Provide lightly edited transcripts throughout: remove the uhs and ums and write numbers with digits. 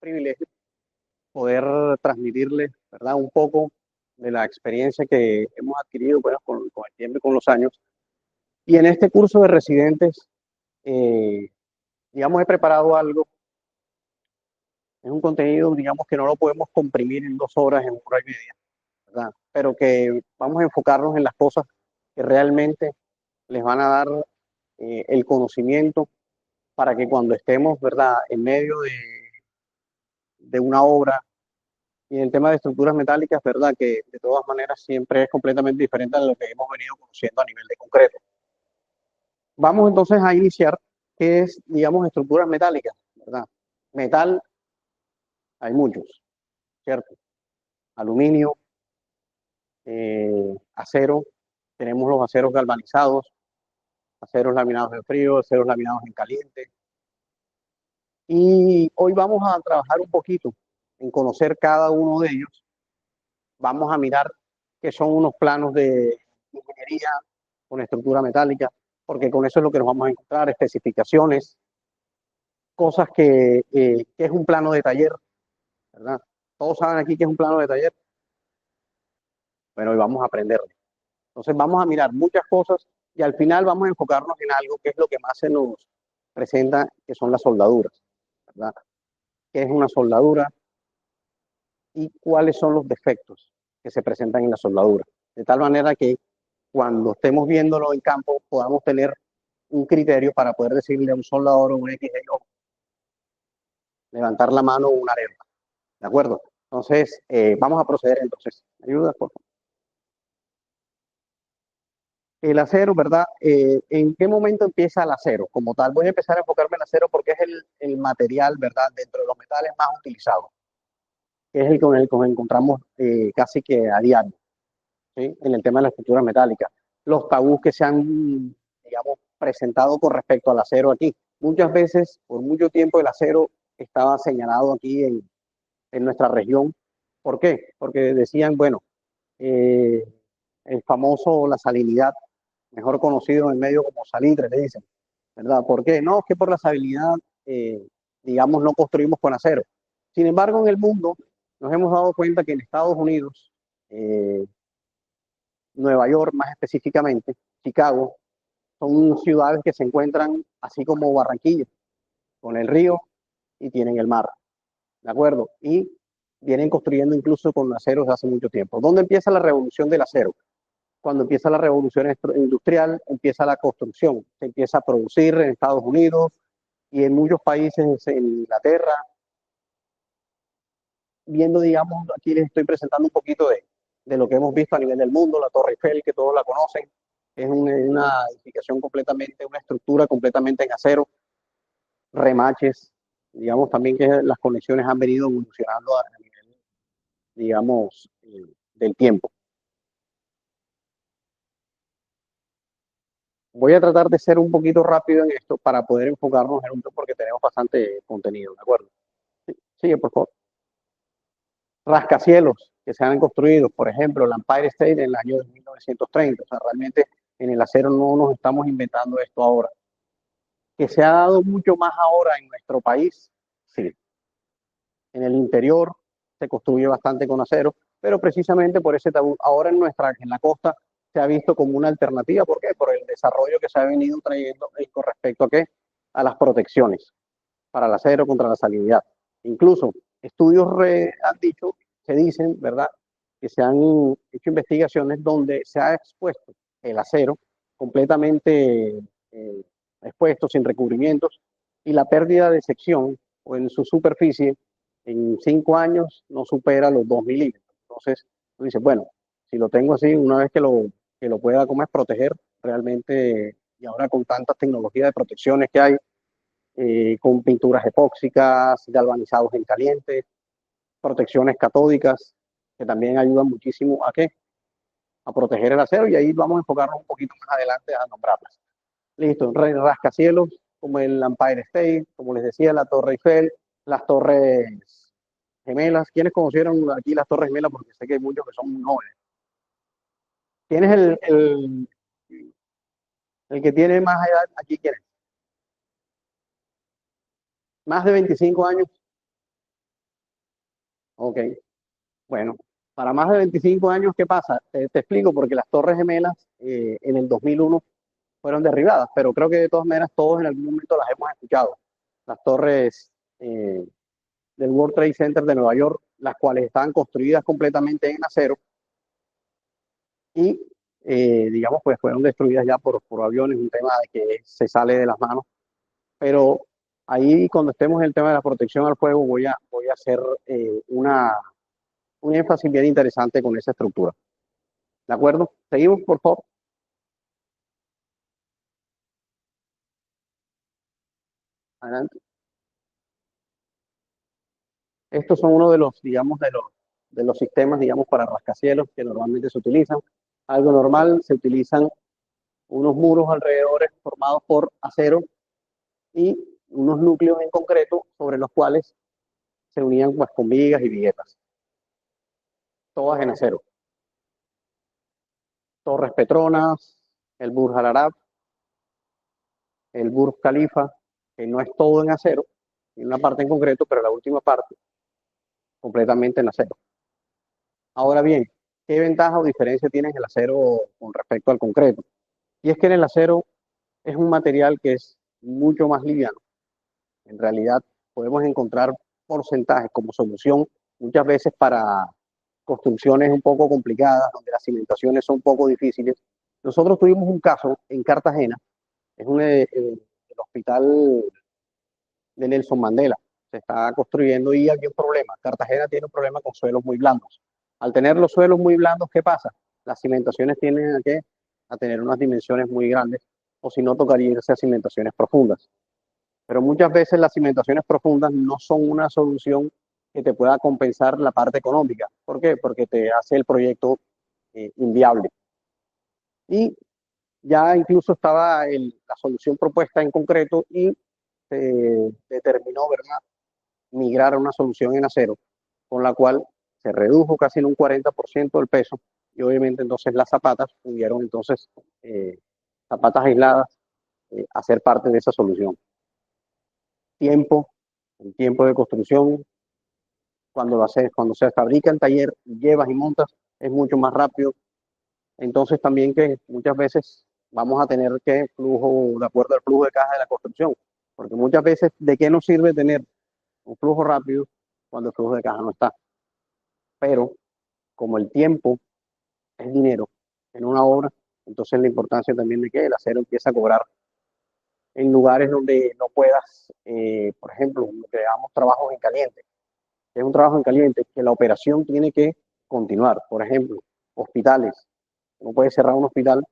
privilegio poder transmitirles, ¿verdad? Un poco de la experiencia que hemos adquirido, bueno, con el tiempo y con los años. Y en este curso de residentes, eh, digamos, he preparado algo. Es un contenido, digamos, que no lo podemos comprimir en 2 horas, en 1 hora y media, ¿verdad? Pero que vamos a enfocarnos en las cosas que realmente les van a dar el conocimiento para que cuando estemos, ¿verdad?, en medio de una obra. Y en el tema de estructuras metálicas, ¿verdad?, que de todas maneras siempre es completamente diferente a lo que hemos venido conociendo a nivel de concreto. Vamos entonces a iniciar, ¿qué es, digamos, estructuras metálicas? ¿Verdad? Metal, hay muchos, ¿cierto? Aluminio, acero, tenemos los aceros galvanizados, aceros laminados en frío, aceros laminados en caliente. Y hoy vamos a trabajar un poquito en conocer cada uno de ellos. Vamos a mirar qué son unos planos de ingeniería con estructura metálica, porque con eso es lo que nos vamos a encontrar, especificaciones, cosas que es un plano de taller, ¿verdad? Todos saben aquí que es un plano de taller. Bueno, hoy vamos a aprenderlo. Entonces vamos a mirar muchas cosas y al final vamos a enfocarnos en algo que es lo que más se nos presenta, que son las soldaduras, ¿verdad? ¿Qué es una soldadura y cuáles son los defectos que se presentan en la soldadura? De tal manera que cuando estemos viéndolo en campo podamos tener un criterio para poder decirle a un soldador o un XGO, levantar la mano o una alerta, ¿de acuerdo? Entonces, vamos a proceder entonces. ¿Me ayudas, por favor? El acero, ¿verdad? ¿En qué momento empieza el acero? Como tal, voy a empezar a enfocarme en el acero porque es el material, ¿verdad? Dentro de los metales más utilizados, que es el con el que nos encontramos casi que a diario, ¿sí? En el tema de la estructura metálica. Los tabús que se han, digamos, presentado con respecto al acero aquí. Muchas veces, por mucho tiempo, el acero estaba señalado aquí en nuestra región. ¿Por qué? Porque decían, bueno, eh, el famoso la salinidad, mejor conocido en el medio como salitre, le dicen, ¿verdad? ¿Por qué? No, es que por la salinidad, digamos, no construimos con acero. Sin embargo, en el mundo nos hemos dado cuenta que en Estados Unidos, eh, Nueva York más específicamente, Chicago, son ciudades que se encuentran así como Barranquilla, con el río y tienen el mar, ¿de acuerdo? Y vienen construyendo incluso con acero desde hace mucho tiempo. ¿Dónde empieza la revolución del acero? Cuando empieza la revolución industrial, empieza la construcción, se empieza a producir en Estados Unidos y en muchos países, en Inglaterra, viendo, digamos, aquí les estoy presentando un poquito de lo que hemos visto a nivel del mundo, la Torre Eiffel, que todos la conocen, es una edificación completamente, una estructura completamente en acero, remaches, digamos también que las conexiones han venido evolucionando a nivel, digamos, del tiempo. Voy a tratar de ser un poquito rápido en esto para poder enfocarnos en un tema porque tenemos bastante contenido, ¿de acuerdo? Sí, sigue, por favor. Rascacielos que se han construido, por ejemplo, el Empire State en el año de 1930. O sea, realmente en el acero no nos estamos inventando esto ahora. Que se ha dado mucho más ahora en nuestro país, sí. En el interior se construye bastante con acero, pero precisamente por ese tabú, ahora en la costa se ha visto como una alternativa. ¿Por qué? Por el desarrollo que se ha venido trayendo con respecto a qué? A las protecciones para el acero contra la salinidad. Incluso estudios han dicho, se dicen, ¿verdad? Que se han hecho investigaciones donde se ha expuesto el acero completamente expuesto, sin recubrimientos, y la pérdida de sección o en su superficie en 5 años no supera los 2 milímetros. Entonces, tú dices, bueno, si lo tengo así, una vez que lo pueda como es proteger realmente, y ahora con tantas tecnologías de protecciones que hay, con pinturas epóxicas, galvanizados en caliente, protecciones catódicas, que también ayudan muchísimo a qué? A proteger el acero, y ahí vamos a enfocarnos un poquito más adelante a nombrarlas. Listo, rascacielos como el Empire State, como les decía, la Torre Eiffel, las Torres Gemelas. ¿Quiénes conocieron aquí las Torres Gemelas? Porque sé que hay muchos que son muy jóvenes. ¿Quién es el que tiene más edad aquí? ¿Quién es? Más de 25 años. Ok, bueno, para más de 25 años, ¿qué pasa? Te explico, porque las Torres Gemelas en el 2001 fueron derribadas, pero creo que de todas maneras todos en algún momento las hemos escuchado. Las torres del World Trade Center de Nueva York, las cuales estaban construidas completamente en acero y, digamos, pues fueron destruidas ya por aviones, un tema de que se sale de las manos. Pero ahí, cuando estemos en el tema de la protección al fuego, voy a hacer un énfasis bien interesante con esa estructura. ¿De acuerdo? Seguimos, por favor. Adelante. Estos son uno de los, digamos, de los sistemas, digamos, para rascacielos que normalmente se utilizan. Algo normal, se utilizan unos muros alrededores formados por acero y unos núcleos en concreto sobre los cuales se unían pues, con vigas y viguetas, todas en acero. Torres Petronas, el Burj Al Arab, el Burj Khalifa, que no es todo en acero, en una parte en concreto, pero la última parte completamente en acero. Ahora bien, ¿qué ventaja o diferencia tiene el acero con respecto al concreto? Y es que en el acero es un material que es mucho más liviano. En realidad podemos encontrar porcentajes como solución muchas veces para construcciones un poco complicadas, donde las cimentaciones son un poco difíciles. Nosotros tuvimos un caso en Cartagena, es el hospital de Nelson Mandela. Se está construyendo y había un problema. Cartagena tiene un problema con suelos muy blandos. Al tener los suelos muy blandos, ¿qué pasa? Las cimentaciones tienen a tener unas dimensiones muy grandes, o si no, tocaría irse a cimentaciones profundas. Pero muchas veces las cimentaciones profundas no son una solución que te pueda compensar la parte económica. ¿Por qué? Porque te hace el proyecto inviable. Y ya incluso estaba la solución propuesta en concreto y se determinó, ¿verdad?, migrar a una solución en acero, con la cual se redujo casi en un 40% el peso y obviamente entonces las zapatas pudieron entonces, zapatas aisladas, hacer parte de esa solución. Tiempo, el tiempo de construcción, cuando se fabrica en taller, llevas y montas, es mucho más rápido. Entonces también que muchas veces vamos a tener que flujo, de acuerdo al flujo de caja de la construcción, porque muchas veces, ¿de qué nos sirve tener un flujo rápido cuando el flujo de caja no está? Pero como el tiempo es dinero en una obra, entonces la importancia también de que el acero empieza a cobrar en lugares donde no puedas, por ejemplo, creamos trabajos en caliente. Es un trabajo en caliente que la operación tiene que continuar. Por ejemplo, hospitales. No puede cerrar un hospital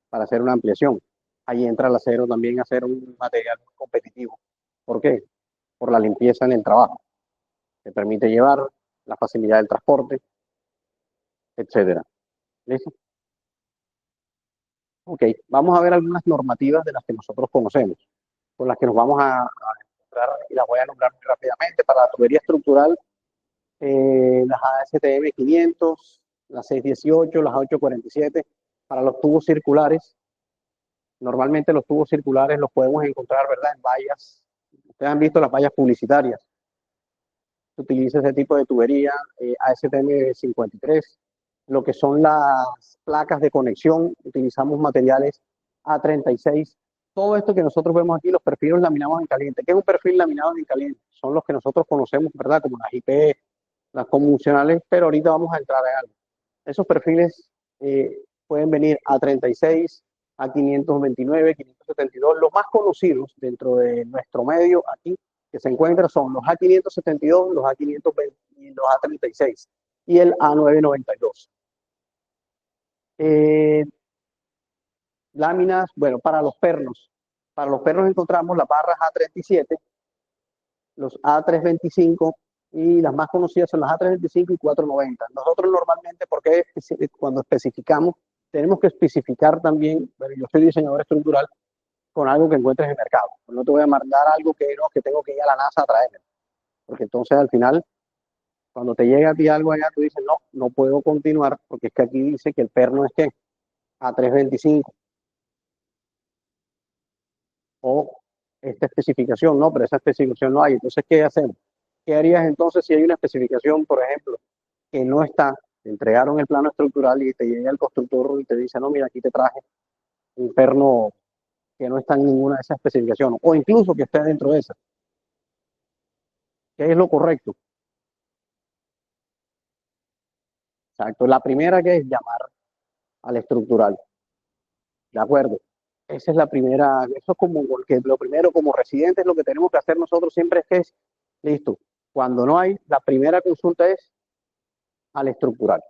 para hacer una ampliación. Ahí entra el acero también a ser un material muy competitivo. ¿Por qué? Por la limpieza en el trabajo. Te permite llevar la facilidad del transporte, etcétera. ¿Listo? Ok, vamos a ver algunas normativas de las que nosotros conocemos, con las que nos vamos a encontrar y las voy a nombrar muy rápidamente. Para la tubería estructural, las ASTM 500, las 618, las 847. Para los tubos circulares, normalmente los tubos circulares los podemos encontrar, ¿verdad?, en vallas. Ustedes han visto las vallas publicitarias. Se utiliza ese tipo de tubería, ASTM 53. Lo que son las placas de conexión, utilizamos materiales A36. Todo esto que nosotros vemos aquí, los perfiles laminados en caliente. ¿Qué es un perfil laminado en caliente? Son los que nosotros conocemos, ¿verdad?, como las IP, las convencionales, pero ahorita vamos a entrar en algo. Esos perfiles pueden venir a 36, a 529, 572. Los más conocidos dentro de nuestro medio aquí que se encuentran son los A572, los A520 y los A36 y el A992. Láminas, bueno, para los pernos encontramos las barras A37, los A325 y las más conocidas son las A325 y 490. Nosotros normalmente, porque cuando especificamos, tenemos que especificar también, bueno, yo soy diseñador estructural, con algo que encuentres en el mercado. No te voy a mandar algo que no, que tengo que ir a la NASA a traerme, porque entonces al final, cuando te llega a ti algo allá, tú dices, no, no puedo continuar, porque es que aquí dice que el perno es que A325 o esta especificación, no, pero esa especificación no hay. Entonces, ¿qué hacemos? ¿Qué harías entonces si hay una especificación, por ejemplo, que no está? Te entregaron el plano estructural y te llega el constructor y te dice, no, mira, aquí te traje un perno que no está en ninguna de esas especificaciones, o incluso que esté dentro de esas. ¿Qué es lo correcto? Exacto. La primera que es llamar al estructural. ¿De acuerdo? Esa es la primera, eso es como porque lo primero como residentes lo que tenemos que hacer nosotros siempre es que es, listo, cuando no hay, la primera consulta es al estructural.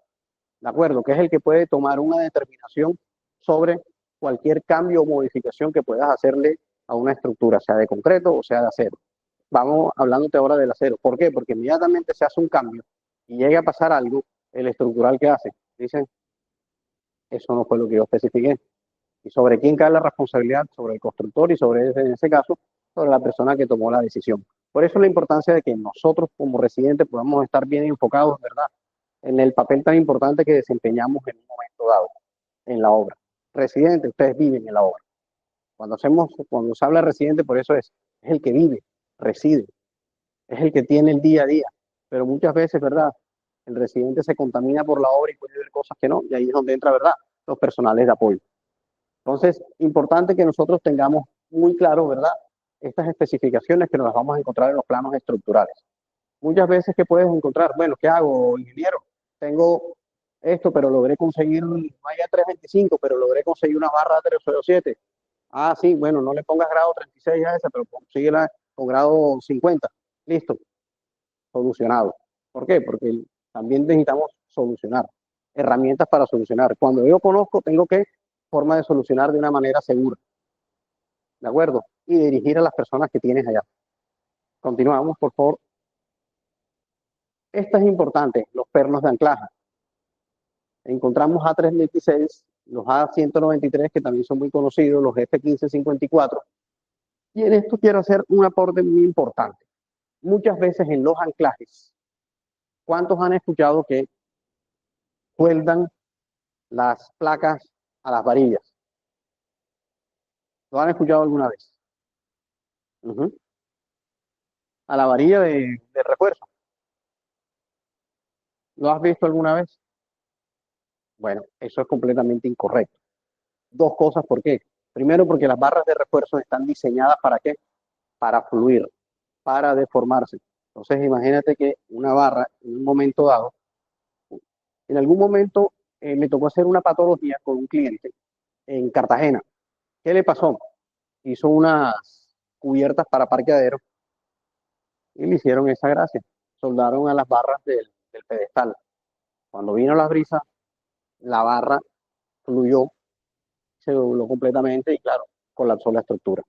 ¿De acuerdo? Que es el que puede tomar una determinación sobre cualquier cambio o modificación que puedas hacerle a una estructura, sea de concreto o sea de acero. Vamos hablándote ahora del acero. ¿Por qué? Porque inmediatamente se hace un cambio y llega a pasar algo, el estructural que hace, dicen, eso no fue lo que yo especifiqué. ¿Y sobre quién cae la responsabilidad? Sobre el constructor y sobre, en ese caso, sobre la persona que tomó la decisión. Por eso la importancia de que nosotros como residentes podamos estar bien enfocados, ¿verdad?, en el papel tan importante que desempeñamos en un momento dado en la obra. Residentes, ustedes viven en la obra. Cuando se habla de residente, por eso es el que vive, reside, es el que tiene el día a día. Pero muchas veces, ¿verdad?, el residente se contamina por la obra y puede ver cosas que no, y ahí es donde entra, ¿verdad?, los personales de apoyo. Entonces, importante que nosotros tengamos muy claro, ¿verdad?, estas especificaciones que nos las vamos a encontrar en los planos estructurales. Muchas veces que puedes encontrar, bueno, ¿qué hago, ingeniero? Tengo esto, pero logré conseguir, no haya 325, pero logré conseguir una barra 307. Ah, sí, bueno, no le pongas grado 36 a esa, pero consíguela con grado 50. Listo, solucionado. ¿Por qué? Porque también necesitamos solucionar, herramientas para solucionar. Cuando yo conozco, tengo que forma de solucionar de una manera segura, ¿de acuerdo? Y dirigir a las personas que tienes allá. Continuamos, por favor. Esta es importante, los pernos de anclaje. Encontramos A326, los A193, que también son muy conocidos, los F1554. Y en esto quiero hacer un aporte muy importante. Muchas veces en los anclajes, ¿cuántos han escuchado que sueldan las placas a las varillas? ¿Lo han escuchado alguna vez? A la varilla de refuerzo. ¿Lo has visto alguna vez? Bueno, eso es completamente incorrecto. Dos cosas, ¿por qué? Primero, porque las barras de refuerzo están diseñadas ¿para qué? Para fluir, para deformarse. Entonces, imagínate que una barra, en un momento dado, en algún momento me tocó hacer una patología con un cliente en Cartagena. ¿Qué le pasó? Hizo unas cubiertas para parqueaderos y le hicieron esa gracia. Soldaron a las barras del pedestal. Cuando vino la brisa, la barra fluyó, se dobló completamente y, claro, colapsó la estructura.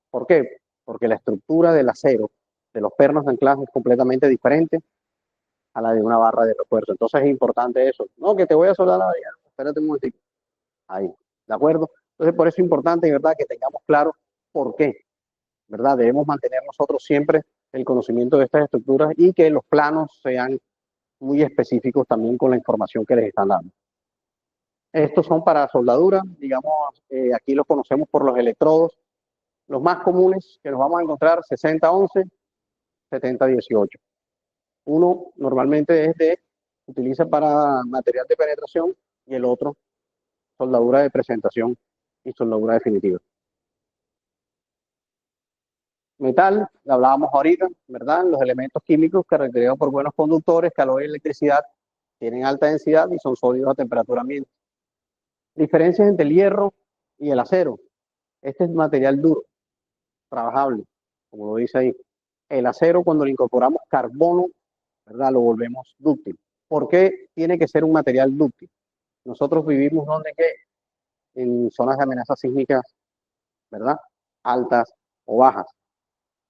¿Por qué? Porque la estructura del acero, de los pernos de anclaje, es completamente diferente a la de una barra de refuerzo. Entonces es importante eso. No, que te voy a soldar la varilla. Espérate un momentito. Ahí, ¿de acuerdo? Entonces por eso es importante, ¿verdad?, que tengamos claro por qué, ¿verdad? Debemos mantener nosotros siempre el conocimiento de estas estructuras y que los planos sean muy específicos también con la información que les están dando. Estos son para soldadura, digamos, aquí los conocemos por los electrodos. Los más comunes que nos vamos a encontrar, 6011, 7018. Uno normalmente utiliza para material de penetración y el otro soldadura de presentación y soldadura definitiva. Metal, lo hablábamos ahorita, ¿verdad? Los elementos químicos caracterizados por buenos conductores, calor y electricidad, tienen alta densidad y son sólidos a temperatura ambiente. Diferencias entre el hierro y el acero. Este es material duro, trabajable, como lo dice ahí. El acero, cuando le incorporamos carbono, ¿verdad?, lo volvemos dúctil. ¿Por qué tiene que ser un material dúctil? Nosotros vivimos donde que en zonas de amenazas sísmicas, ¿verdad?, altas o bajas.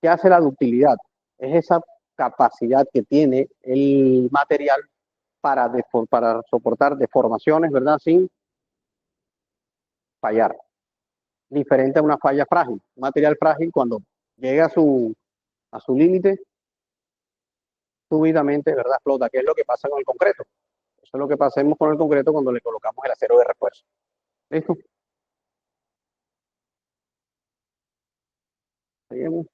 ¿Qué hace la ductilidad? Es esa capacidad que tiene el material para soportar deformaciones, ¿verdad?, sin fallar. Diferente a una falla frágil. Un material frágil, cuando llega a su límite, súbitamente, ¿verdad?, explota. ¿Qué es lo que pasa con el concreto? Eso es lo que pasemos con el concreto cuando le colocamos el acero de refuerzo. ¿Listo? ¿Seguimos?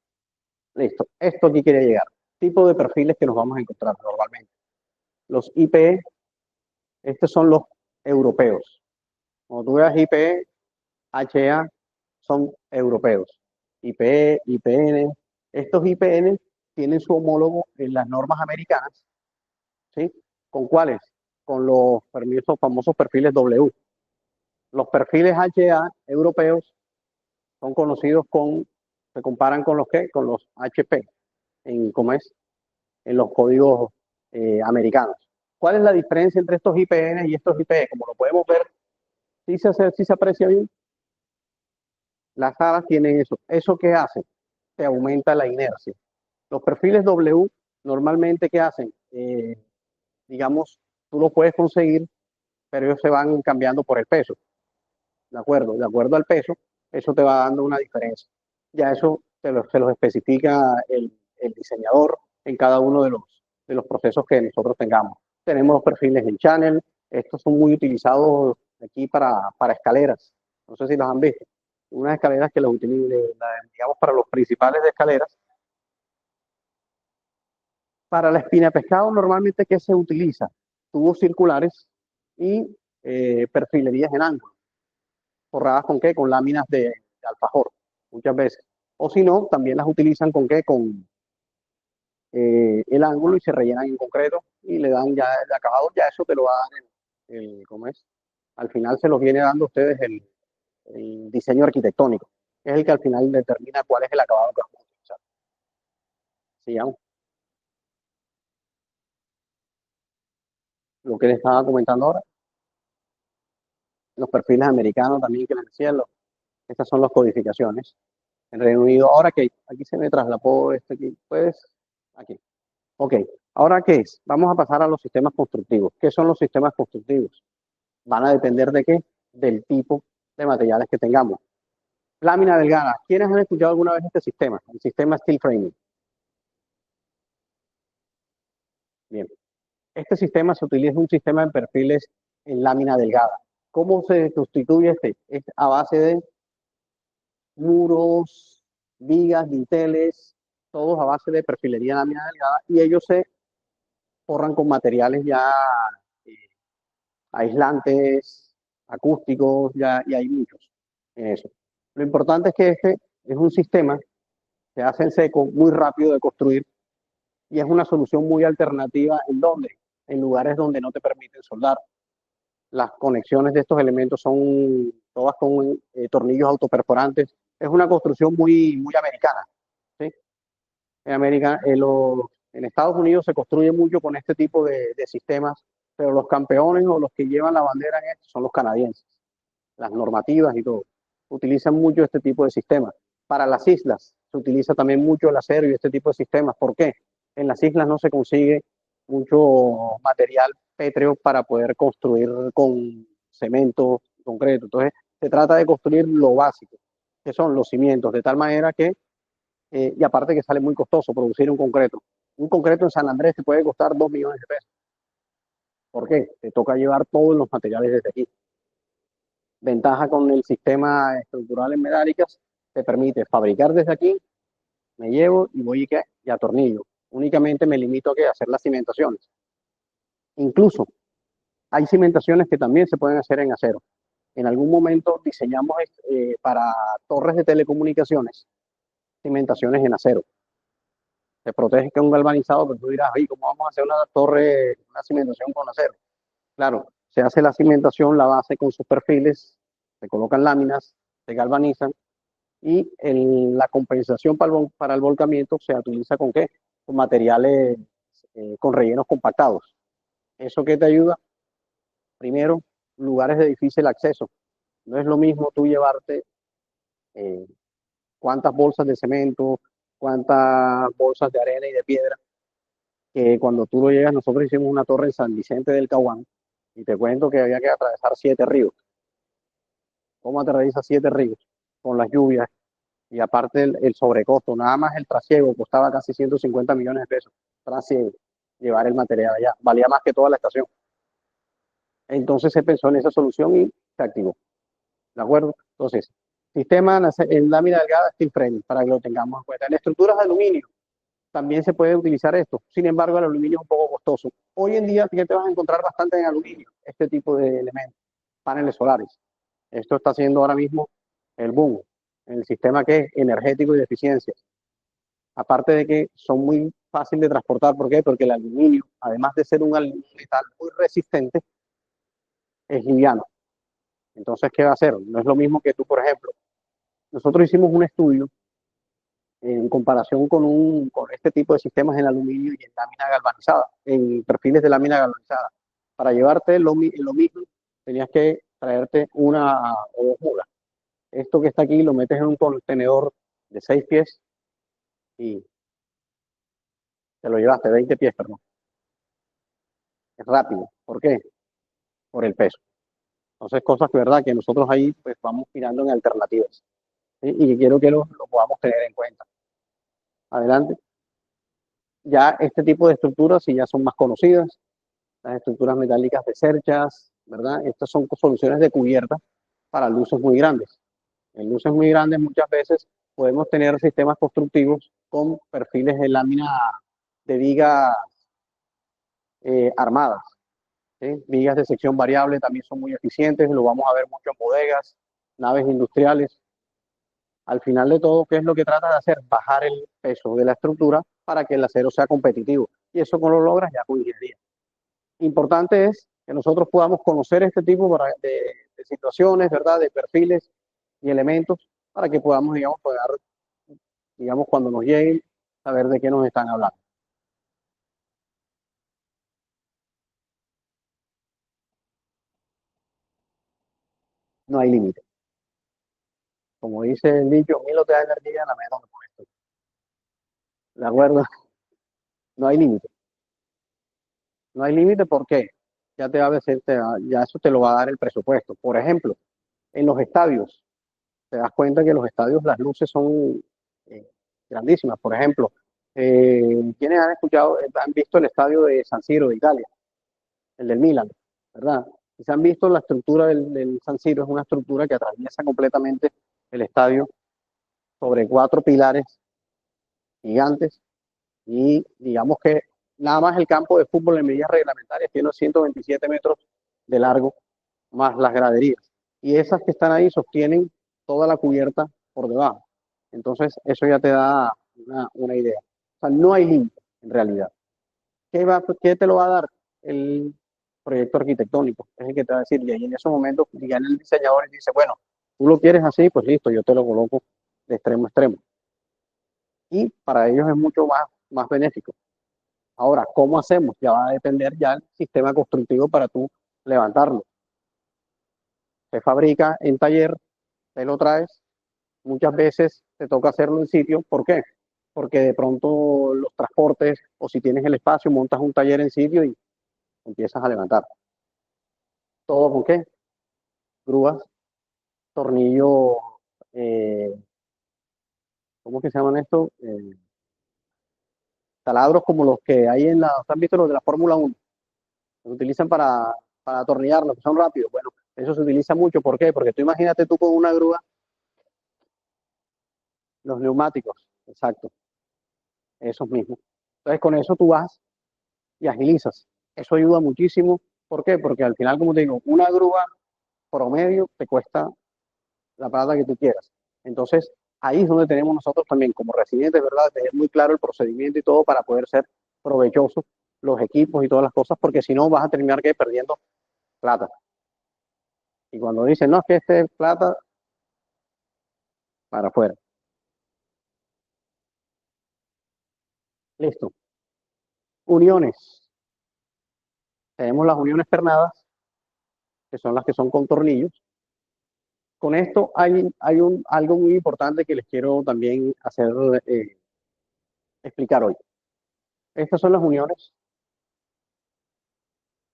Listo. Esto aquí quiere llegar. tipos de perfiles que nos vamos a encontrar normalmente. Los IPE, estos son los europeos. Cuando tú veas IPE, HA, son europeos. IPE, IPN, estos IPN tienen su homólogo en las normas americanas, ¿sí? ¿Con cuáles? Con los famosos perfiles W. Los perfiles HA europeos son conocidos se comparan con los ¿qué? Con los HP, ¿cómo es? En los códigos americanos. ¿Cuál es la diferencia entre estos IPN y estos IPE? Como lo podemos ver, sí se aprecia bien. Las alas tienen eso. ¿Eso qué hace? Te aumenta la inercia. Los perfiles W, normalmente, ¿qué hacen? Digamos, tú los puedes conseguir, pero ellos se van cambiando por el peso. ¿De acuerdo? De acuerdo al peso, eso te va dando una diferencia. Ya eso se los especifica el diseñador en cada uno de los procesos que nosotros tengamos. Tenemos los perfiles en channel, estos son muy utilizados aquí para escaleras. No sé si los han visto. Unas escaleras que los utilizan, digamos, para los principales de escaleras. Para la espina de pescado, normalmente, ¿qué se utiliza? Tubos circulares y perfilerías en ángulo. ¿Forradas con qué? Con láminas de alfajor, muchas veces. O si no, también las utilizan con qué? Con el ángulo y se rellenan en concreto y le dan ya el acabado. Ya eso te lo va a dar ¿cómo es? Al final se los viene dando a ustedes el diseño arquitectónico. Es el que al final determina cuál es el acabado que vamos a utilizar. Sigamos. Lo que les estaba comentando ahora. Los perfiles americanos también que les decía, estas son las codificaciones. En Reino Unido, ahora que aquí se me traslapó aquí, pues aquí. Ok, ¿ahora qué es? Vamos a pasar a los sistemas constructivos. ¿Qué son los sistemas constructivos? Van a depender de qué? Del tipo de materiales que tengamos. Lámina delgada. ¿Quiénes han escuchado alguna vez este sistema? El sistema steel framing. Bien. Este sistema se utiliza un sistema de perfiles en lámina delgada. ¿Cómo se sustituye este? Es a base de muros, vigas, dinteles, todos a base de perfilería en lámina delgada, y ellos se forran con materiales ya eh, aislantes, acústicos, ya, y hay muchos en eso. Lo importante es que este es un sistema que hace en seco, muy rápido de construir, y es una solución muy alternativa en donde, en lugares donde no te permiten soldar. Las conexiones de estos elementos son todas con tornillos autoperforantes. Es una construcción muy americana, ¿sí? En Estados Unidos se construye mucho con este tipo de sistemas, pero los campeones o los que llevan la bandera en esto son los canadienses. Las normativas y todo. Utilizan mucho este tipo de sistemas. Para las islas se utiliza también mucho el acero y este tipo de sistemas. ¿Por qué? En las islas no se consigue mucho material pétreo para poder construir con cemento concreto. Entonces, se trata de construir lo básico, que son los cimientos, de tal manera que y aparte que sale muy costoso producir un concreto. Un concreto en San Andrés te puede costar 2 millones de pesos. ¿Por qué? Te toca llevar todos los materiales desde aquí. Ventaja con el sistema estructural en metálicas, te permite fabricar desde aquí, me llevo y voy y atornillo. Únicamente me limito a hacer las cimentaciones. Incluso hay cimentaciones que también se pueden hacer en acero. En algún momento diseñamos para torres de telecomunicaciones cimentaciones en acero. Se protege con un galvanizado, pero tú dirás, ¿y cómo vamos a hacer una torre, una cimentación con acero? Claro, se hace la cimentación, la base con sus perfiles, se colocan láminas, se galvanizan y la compensación para el volcamiento se utiliza ¿con qué? Con materiales con rellenos compactados. ¿Eso qué te ayuda? Primero, lugares de difícil acceso. No es lo mismo tú llevarte eh, cuántas bolsas de cemento, cuántas bolsas de arena y de piedra, que cuando tú lo llegas, nosotros hicimos una torre en San Vicente del Caguán y te cuento que había que atravesar 7 ríos. ¿Cómo atraviesas 7 ríos? Con las lluvias y aparte el sobrecosto, nada más el trasiego costaba casi 150 millones de pesos. Trasiego, llevar el material allá, valía más que toda la estación. Entonces se pensó en esa solución y se activó. ¿De acuerdo? Entonces, sistema en lámina delgada steel framing, para que lo tengamos en cuenta. En estructuras de aluminio, también se puede utilizar esto. Sin embargo, el aluminio es un poco costoso. Hoy en día, ¿qué te vas a encontrar bastante en aluminio? Este tipo de elementos, paneles solares. Esto está haciendo ahora mismo el boom en el sistema que es energético y de eficiencia. Aparte de que son muy fáciles de transportar. ¿Por qué? Porque el aluminio, además de ser un metal muy resistente, es liviano. Entonces, ¿qué va a hacer? No es lo mismo que tú, por ejemplo. Nosotros hicimos un estudio en comparación con este tipo de sistemas en aluminio y en lámina galvanizada, en perfiles de lámina galvanizada. Para llevarte lo mismo, tenías que traerte una o dos mulas. Esto que está aquí lo metes en un contenedor de 6 pies y te lo llevaste, 20 pies, perdón. Es rápido. ¿Por qué? Por el peso. Entonces, cosas que, verdad, que nosotros ahí pues vamos mirando en alternativas. ¿Sí? Y quiero que lo podamos tener en cuenta. Adelante. Ya este tipo de estructuras, si ya son más conocidas, las estructuras metálicas de cerchas, ¿verdad? Estas son soluciones de cubierta para luces muy grandes. En luces muy grandes muchas veces podemos tener sistemas constructivos con perfiles de lámina de vigas armadas. ¿Sí? Vigas de sección variable también son muy eficientes, lo vamos a ver mucho en bodegas, naves industriales. Al final de todo, ¿qué es lo que trata de hacer? Bajar el peso de la estructura para que el acero sea competitivo. Y eso lo logras ya con ingeniería. Importante es que nosotros podamos conocer este tipo de situaciones, ¿verdad? De perfiles y elementos para que podamos, digamos, poder, digamos, cuando nos lleguen, saber de qué nos están hablando. No hay límite. Como dice el dicho, mil te da energía, la menos con esto. ¿De acuerdo? No hay límite. No hay límite porque ya te va a decir, ya eso te lo va a dar el presupuesto. Por ejemplo, en los estadios, te das cuenta que en los estadios las luces son eh, grandísimas. Por ejemplo, ¿quiénes han escuchado, han visto el estadio de San Siro de Italia, el del Milan, ¿verdad? Y se han visto la estructura del San Siro, es una estructura que atraviesa completamente el estadio sobre 4 pilares gigantes y digamos que nada más el campo de fútbol en medidas reglamentarias tiene 127 metros de largo más las graderías. Y esas que están ahí sostienen toda la cubierta por debajo. Entonces, eso ya te da una idea. O sea, no hay límite en realidad. ¿Qué te lo va a dar? El proyecto arquitectónico. Es el que te va a decir, y ahí en esos momentos, ya el diseñador dice, bueno, tú lo quieres así, pues listo, yo te lo coloco de extremo a extremo. Y para ellos es mucho más benéfico. Ahora, ¿cómo hacemos? Ya va a depender ya el sistema constructivo para tú levantarlo. Se fabrica en taller, te lo traes, muchas veces te toca hacerlo en sitio. ¿Por qué? Porque de pronto los transportes o si tienes el espacio, montas un taller en sitio y empiezas a levantar. ¿Todo con qué? Grúas, tornillos, eh, ¿cómo que se llaman esto? Taladros como los que hay ¿han visto los de la Fórmula 1? Se utilizan para atornillarlos, que son rápidos. Bueno, eso se utiliza mucho. ¿Por qué? Porque tú imagínate tú con una grúa, los neumáticos, exacto, esos mismos. Entonces con eso tú vas y agilizas. Eso ayuda muchísimo. ¿Por qué? Porque al final, como te digo, una grúa promedio te cuesta la plata que tú quieras. Entonces, ahí es donde tenemos nosotros también, como residentes, ¿verdad?, tener muy claro el procedimiento y todo para poder ser provechosos los equipos y todas las cosas, porque si no vas a terminar que perdiendo plata. Y cuando dicen, no, es que este es plata, para afuera. Listo. Uniones. Tenemos las uniones pernadas, que son las que son con tornillos. Con esto hay algo muy importante que les quiero también hacer explicar hoy. Estas son las uniones,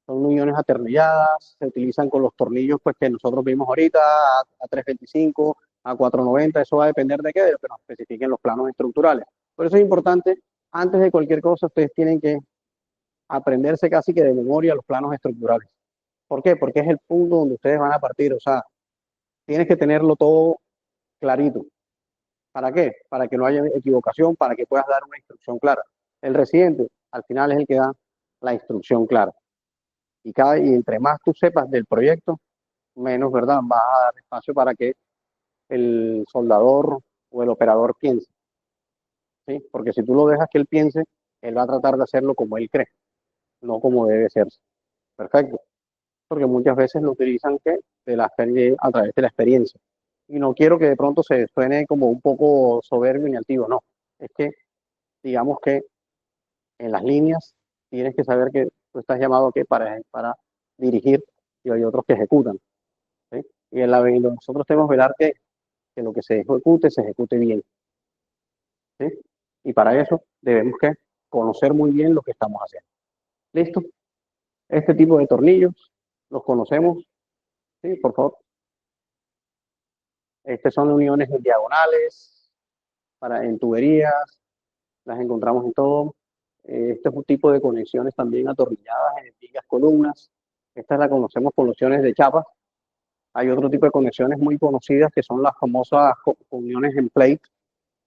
son uniones atornilladas, se utilizan con los tornillos pues, que nosotros vimos ahorita, a 325, a 490, eso va a depender de qué, de lo que nos especifiquen los planos estructurales. Por eso es importante, antes de cualquier cosa, ustedes tienen que aprenderse casi que de memoria los planos estructurales. ¿Por qué? Porque es el punto donde ustedes van a partir, o sea, tienes que tenerlo todo clarito. ¿Para qué? Para que no haya equivocación, para que puedas dar una instrucción clara. El residente, al final, es el que da la instrucción clara. Y entre más tú sepas del proyecto, menos, ¿verdad? Vas a dar espacio para que el soldador o el operador piense, ¿sí? Porque si tú lo dejas que él piense, él va a tratar de hacerlo como él cree, no como debe ser. Perfecto. Porque muchas veces lo utilizan que a través de la experiencia. Y no quiero que de pronto se suene como un poco soberbio ni altivo, no. Es que, digamos que en las líneas tienes que saber que tú estás llamado ¿qué? Para dirigir y hay otros que ejecutan, ¿sí? Y nosotros tenemos que velar que lo que se ejecute bien, ¿sí? Y para eso debemos que conocer muy bien lo que estamos haciendo. ¿Listo? Este tipo de tornillos los conocemos, ¿sí? Por favor. Estas son uniones en diagonales, en tuberías, las encontramos en todo. Este es un tipo de conexiones también atornilladas en vigas columnas. Estas la conocemos con uniones de chapa. Hay otro tipo de conexiones muy conocidas que son las famosas uniones en plate,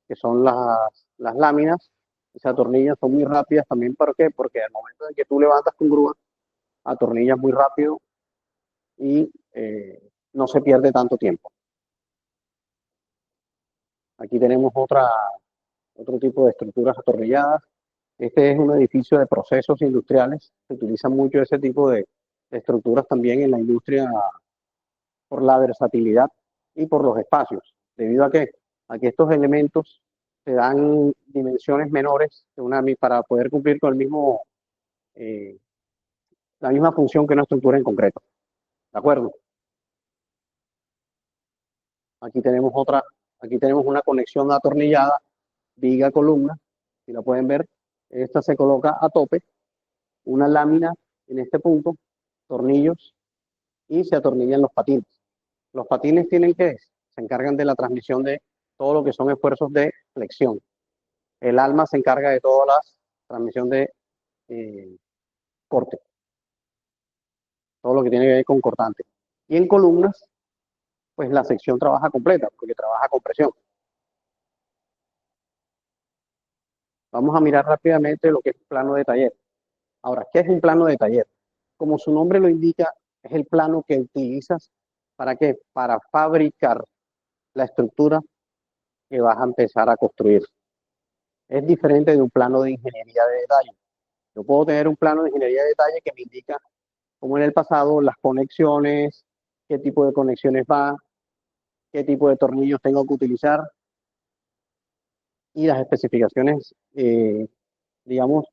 que son las láminas. Esas atornillas son muy rápidas también. ¿Por qué? Porque al momento en que tú levantas con grúa, atornillas muy rápido y no se pierde tanto tiempo. Aquí tenemos otro tipo de estructuras atornilladas. Este es un edificio de procesos industriales. Se utiliza mucho ese tipo de estructuras también en la industria por la versatilidad y por los espacios. ¿Debido a que estos elementos se dan dimensiones menores para poder cumplir con eh, la misma función que una estructura en concreto? ¿De acuerdo? Aquí tenemos una conexión atornillada, viga columna. Si la pueden ver, esta se coloca a tope, una lámina en este punto, tornillos, y se atornillan los patines. Los patines se encargan de la transmisión de todo lo que son esfuerzos de flexión. El alma se encarga de toda la transmisión de eh, corte, todo lo que tiene que ver con cortante. Y en columnas, pues la sección trabaja completa, porque trabaja con presión. Vamos a mirar rápidamente lo que es el plano de taller. Ahora, ¿qué es un plano de taller? Como su nombre lo indica, es el plano que utilizas ¿para qué? Para fabricar la estructura que vas a empezar a construir. Es diferente de un plano de ingeniería de detalle. Yo puedo tener un plano de ingeniería de detalle que me indica, como en el pasado, las conexiones, qué tipo de conexiones va, qué tipo de tornillos tengo que utilizar y las especificaciones, digamos,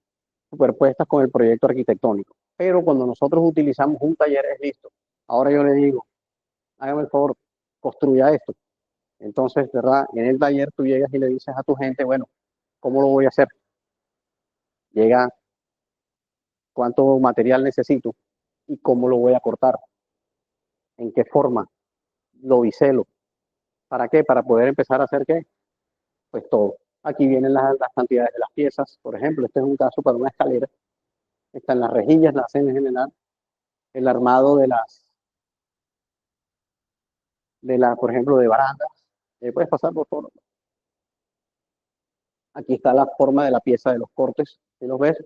superpuestas con el proyecto arquitectónico. Pero cuando nosotros utilizamos un taller es listo. Ahora yo le digo, hágame el favor, construya esto. Entonces, ¿verdad? En el taller tú llegas y le dices a tu gente, bueno, ¿cómo lo voy a hacer? Llega, ¿cuánto material necesito? ¿Y cómo lo voy a cortar? ¿En qué forma? Lo biselo. ¿Para qué? Para poder empezar a hacer qué? Pues todo. Aquí vienen las cantidades de las piezas. Por ejemplo, este es un caso para una escalera. Están las rejillas, las en general, el armado por ejemplo, de barandas. Puedes pasar por favor. Aquí está la forma de la pieza de los cortes, si los ves.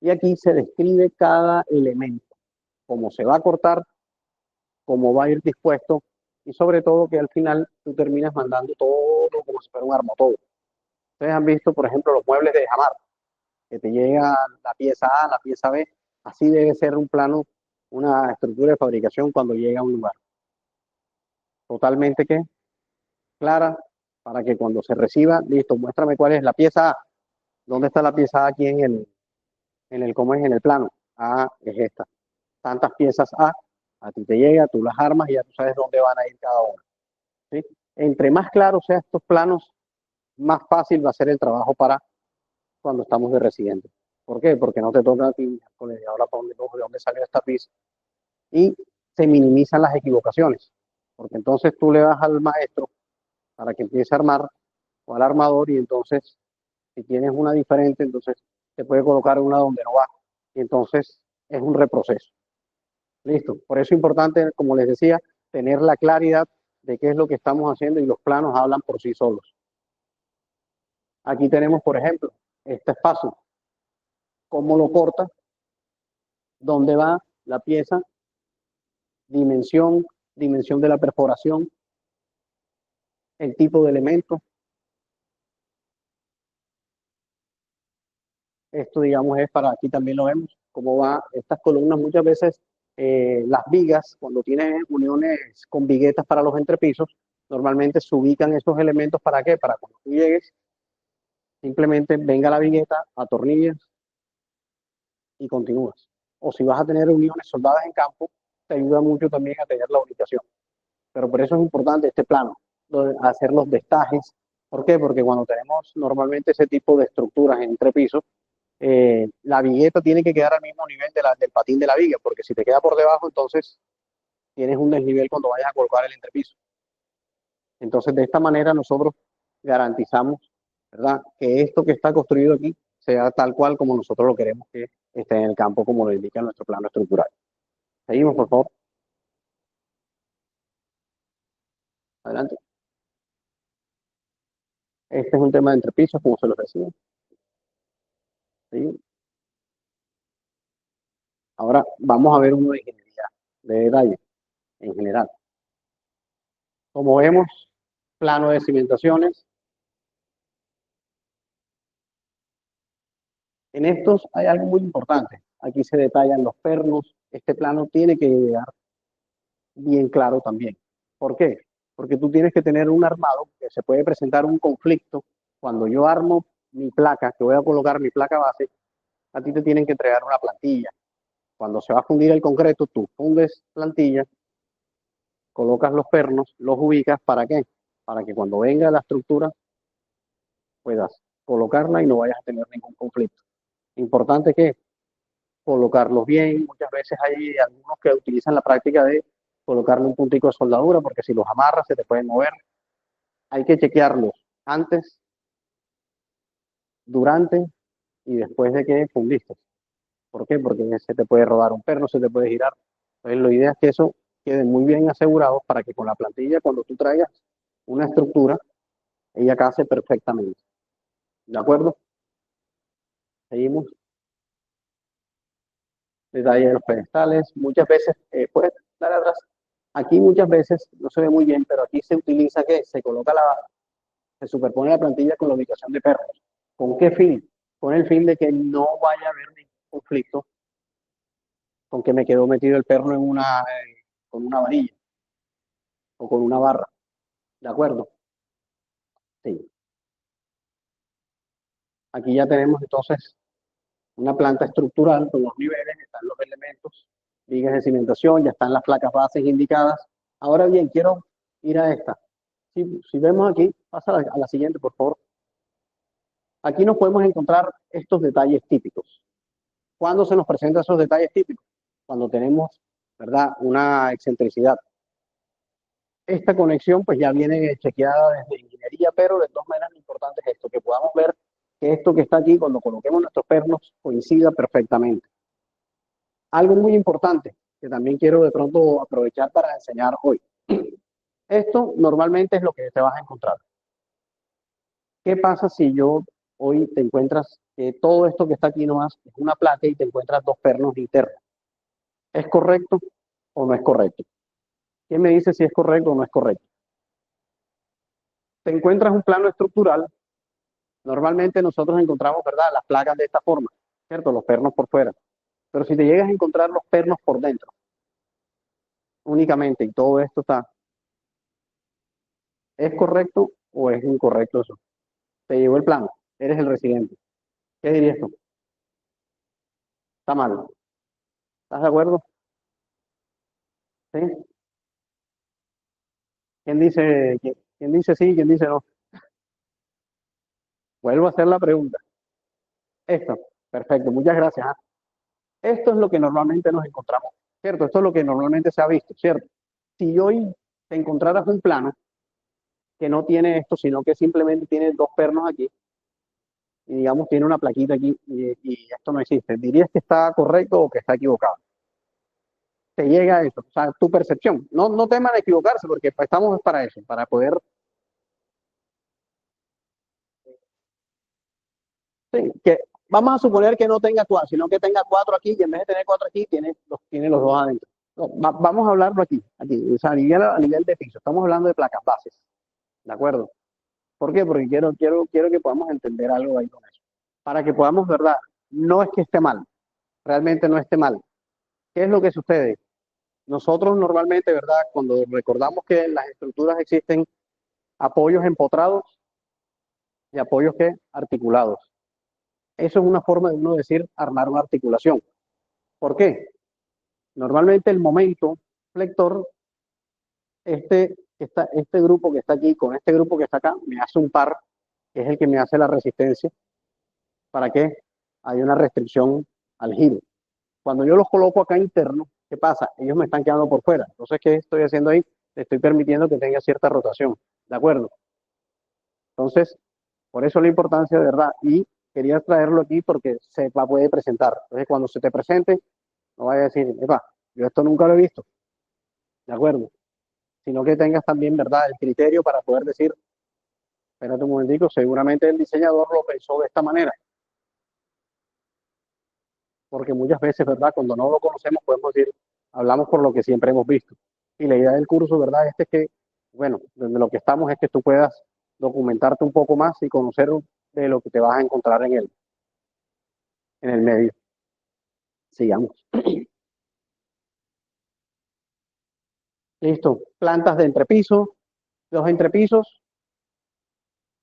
Y aquí se describe cada elemento, cómo se va a cortar, cómo va a ir dispuesto y sobre todo que al final tú terminas mandando todo como si fuera un armatodo. Ustedes han visto, por ejemplo, los muebles de Jamar, que te llega la pieza A, la pieza B. Así debe ser un plano, una estructura de fabricación cuando llega a un lugar. Totalmente clara para que cuando se reciba, listo, muéstrame cuál es la pieza A. ¿Dónde está la pieza A aquí cómo es en el plano? A es esta. Tantas piezas a ti te llega, tú las armas y ya tú sabes dónde van a ir cada una. ¿Sí? Entre más claros sean estos planos, más fácil va a ser el trabajo para cuando estamos de residente. ¿Por qué? Porque no te toca a ti, ahora para de dónde salió esta pieza. Y se minimizan las equivocaciones. Porque entonces tú le das al maestro para que empiece a armar o al armador y entonces si tienes una diferente, entonces te puede colocar una donde no va. Y entonces es un reproceso. Listo. Por eso es importante, como les decía, tener la claridad de qué es lo que estamos haciendo y los planos hablan por sí solos. Aquí tenemos, por ejemplo, este espacio, cómo lo corta, dónde va la pieza, dimensión, dimensión de la perforación, el tipo de elemento. Esto, digamos, es para, aquí también lo vemos, cómo va estas columnas. Muchas veces las vigas, cuando tienes uniones con viguetas para los entrepisos, normalmente se ubican estos elementos. ¿Para qué? Para cuando tú llegues, simplemente venga la vigueta, atornillas y continúas. O si vas a tener uniones soldadas en campo, te ayuda mucho también a tener la ubicación. Pero por eso es importante este plano, hacer los destajes. ¿Por qué? Porque cuando tenemos normalmente ese tipo de estructuras en entrepisos, la vigueta tiene que quedar al mismo nivel del patín de la viga, porque si te queda por debajo, entonces tienes un desnivel cuando vayas a colocar el entrepiso. Entonces, de esta manera nosotros garantizamos, ¿verdad?, que esto que está construido aquí sea tal cual como nosotros lo queremos que esté en el campo, como lo indica nuestro plano estructural. Seguimos, por favor. Adelante. Este es un tema de entrepisos, como se los decía. ¿Sí? Ahora vamos a ver uno de ingeniería de detalle en general. Como vemos, plano de cimentaciones. En estos hay algo muy importante. Aquí se detallan los pernos. Este plano tiene que llegar bien claro también. ¿Por qué? Porque tú tienes que tener un armado que se puede presentar un conflicto. Cuando yo armo mi placa, que voy a colocar mi placa base, a ti te tienen que entregar una plantilla. Cuando se va a fundir el concreto, tú fundes plantilla, colocas los pernos, los ubicas. ¿Para qué? Para que cuando venga la estructura puedas colocarla y no vayas a tener ningún conflicto. Importante que colocarlos bien. Muchas veces hay algunos que utilizan la práctica de colocarle un puntico de soldadura, porque si los amarras se te pueden mover. Hay que chequearlos antes, durante y después de que fundiste. ¿Por qué? Porque se te puede rodar un perno, se te puede girar. Entonces, la idea es que eso quede muy bien asegurado para que con la plantilla, cuando tú traigas una estructura, ella case perfectamente. ¿De acuerdo? Seguimos. Detalle de los pedestales. Muchas veces, puedes dar atrás. Aquí muchas veces, no se ve muy bien, pero aquí se utiliza que se coloca se superpone la plantilla con la ubicación de pernos. ¿Con qué fin? Con el fin de que no vaya a haber ningún conflicto con que me quedó metido el perno con una varilla o con una barra. ¿De acuerdo? Sí. Aquí ya tenemos entonces una planta estructural con los niveles, están los elementos, vigas de cimentación, ya están las placas bases indicadas. Ahora bien, quiero ir a esta. Si vemos aquí, pasa a la siguiente, por favor. Aquí nos podemos encontrar estos detalles típicos. ¿Cuándo se nos presentan esos detalles típicos? Cuando tenemos, ¿verdad?, una excentricidad. Esta conexión pues ya viene chequeada desde ingeniería, pero de todas maneras lo importante es esto, que podamos ver que esto que está aquí, cuando coloquemos nuestros pernos, coincida perfectamente. Algo muy importante que también quiero de pronto aprovechar para enseñar hoy. Esto normalmente es lo que te vas a encontrar. ¿Qué pasa si yo hoy te encuentras que todo esto que está aquí nomás es una placa y te encuentras dos pernos internos? ¿Es correcto o no es correcto? ¿Quién me dice si es correcto o no es correcto? Te encuentras un plano estructural. Normalmente nosotros encontramos, ¿verdad?, las placas de esta forma, ¿cierto? Los pernos por fuera. Pero si te llegas a encontrar los pernos por dentro, únicamente, y todo esto está, ¿es correcto o es incorrecto eso? Te llegó el plano, eres el residente. ¿Qué dirías tú? Está mal. ¿Estás de acuerdo? ¿Sí? ¿Quién dice sí? ¿Quién dice no? Vuelvo a hacer la pregunta. Esto, perfecto, muchas gracias. Esto es lo que normalmente nos encontramos, ¿cierto? Esto es lo que normalmente se ha visto, ¿cierto? Si hoy te encontraras un plano que no tiene esto, sino que simplemente tiene dos pernos aquí, y digamos tiene una plaquita aquí, y esto no existe, ¿dirías que está correcto o que está equivocado? te llega eso, o sea, tu percepción. No teman equivocarse porque pues, estamos para eso, para poder, sí, que vamos a suponer que no tenga cuatro, sino que tenga cuatro aquí y en vez de tener cuatro aquí, tiene los dos adentro. No, vamos a hablarlo aquí, o sea, a nivel de piso. Estamos hablando de placas bases, ¿de acuerdo? ¿Por qué? Porque quiero que podamos entender algo ahí con eso. Para que podamos, ¿verdad? No es que esté mal, realmente no esté mal. ¿Qué es lo que sucede? Nosotros normalmente, ¿verdad? Cuando recordamos que en las estructuras existen apoyos empotrados y apoyos que articulados. Eso es una forma de uno decir armar una articulación. ¿Por qué? Normalmente el momento flector, este grupo que está aquí con este grupo que está acá, me hace un par, que es el que me hace la resistencia, para que haya una restricción al giro. Cuando yo los coloco acá interno, ¿qué pasa? Ellos me están quedando por fuera. Entonces, ¿qué estoy haciendo ahí? Le estoy permitiendo que tenga cierta rotación. ¿De acuerdo? Entonces, por eso la importancia de verdad. Y quería traerlo aquí porque se puede presentar. Entonces, cuando se te presente, no vaya a decir, epa, yo esto nunca lo he visto. ¿De acuerdo? Sino que tengas también, ¿verdad?, el criterio para poder decir, espérate un momentico, seguramente el diseñador lo pensó de esta manera. Porque muchas veces, ¿verdad?, cuando no lo conocemos podemos decir, hablamos por lo que siempre hemos visto. Y la idea del curso, ¿verdad?, es que, bueno, desde lo que estamos es que tú puedas documentarte un poco más y conocer de lo que te vas a encontrar en el medio. Sigamos. Listo. Plantas de entrepiso. Los entrepisos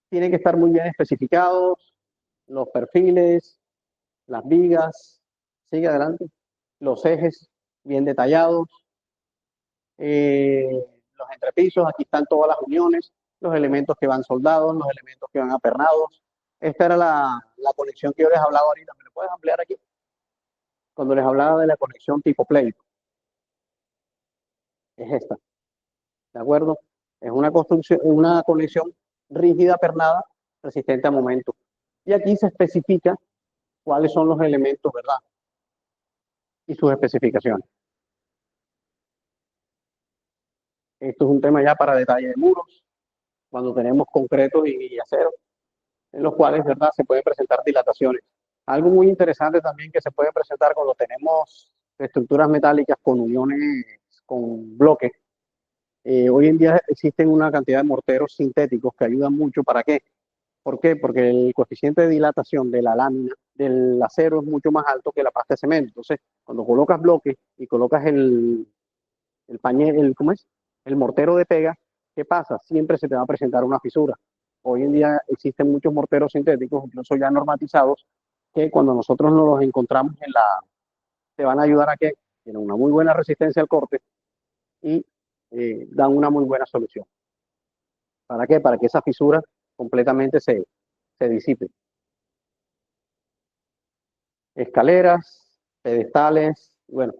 tienen que estar muy bien especificados, los perfiles, las vigas, sigue adelante, los ejes bien detallados, los entrepisos, aquí están todas las uniones, los elementos que van soldados, los elementos que van apernados. Esta era la conexión que yo les hablaba ahorita. ¿Me lo puedes ampliar aquí? Cuando les hablaba de la conexión tipo play, es esta, ¿de acuerdo? Es una construcción, una conexión rígida, pernada, resistente a momentos. Y aquí se especifica cuáles son los elementos, ¿verdad? Y sus especificaciones. Esto es un tema ya para detalle de muros, cuando tenemos concretos y acero, en los cuales, ¿verdad?, se pueden presentar dilataciones. Algo muy interesante también que se puede presentar cuando tenemos estructuras metálicas con uniones, con bloques. Hoy en día existen una cantidad de morteros sintéticos que ayudan mucho. ¿Para qué? ¿Por qué? Porque el coeficiente de dilatación de la lámina del acero es mucho más alto que la pasta de cemento. Entonces, cuando colocas bloques y colocas el pañel, ¿cómo es? El mortero de pega, ¿qué pasa? Siempre se te va a presentar una fisura. Hoy en día existen muchos morteros sintéticos, incluso ya normatizados, que cuando nosotros nos los encontramos te van a ayudar a que tienen una muy buena resistencia al corte y dan una muy buena solución. ¿Para qué? Para que esa fisura completamente se disipe. Escaleras, pedestales, bueno,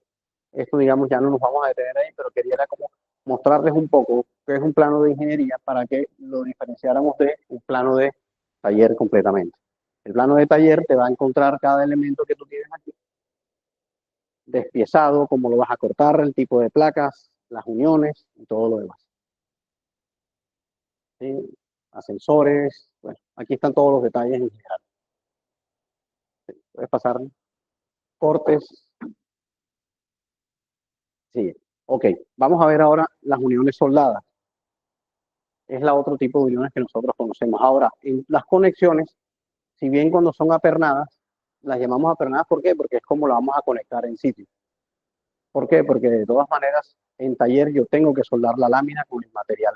esto digamos ya no nos vamos a detener ahí, pero quería como mostrarles un poco qué es un plano de ingeniería para que lo diferenciáramos de un plano de taller completamente. El plano de taller te va a encontrar cada elemento que tú tienes aquí, despiezado, cómo lo vas a cortar, el tipo de placas, las uniones y todo lo demás. ¿Sí? Ascensores, bueno, aquí están todos los detalles en general. Puedes pasar cortes. Sí, ok. Vamos a ver ahora las uniones soldadas. Es la otro tipo de uniones que nosotros conocemos. Ahora, en las conexiones, si bien cuando son apernadas, las llamamos apernadas, ¿por qué? Porque es como la vamos a conectar en sitio. ¿Por qué? Porque de todas maneras, en taller yo tengo que soldar la lámina con el material,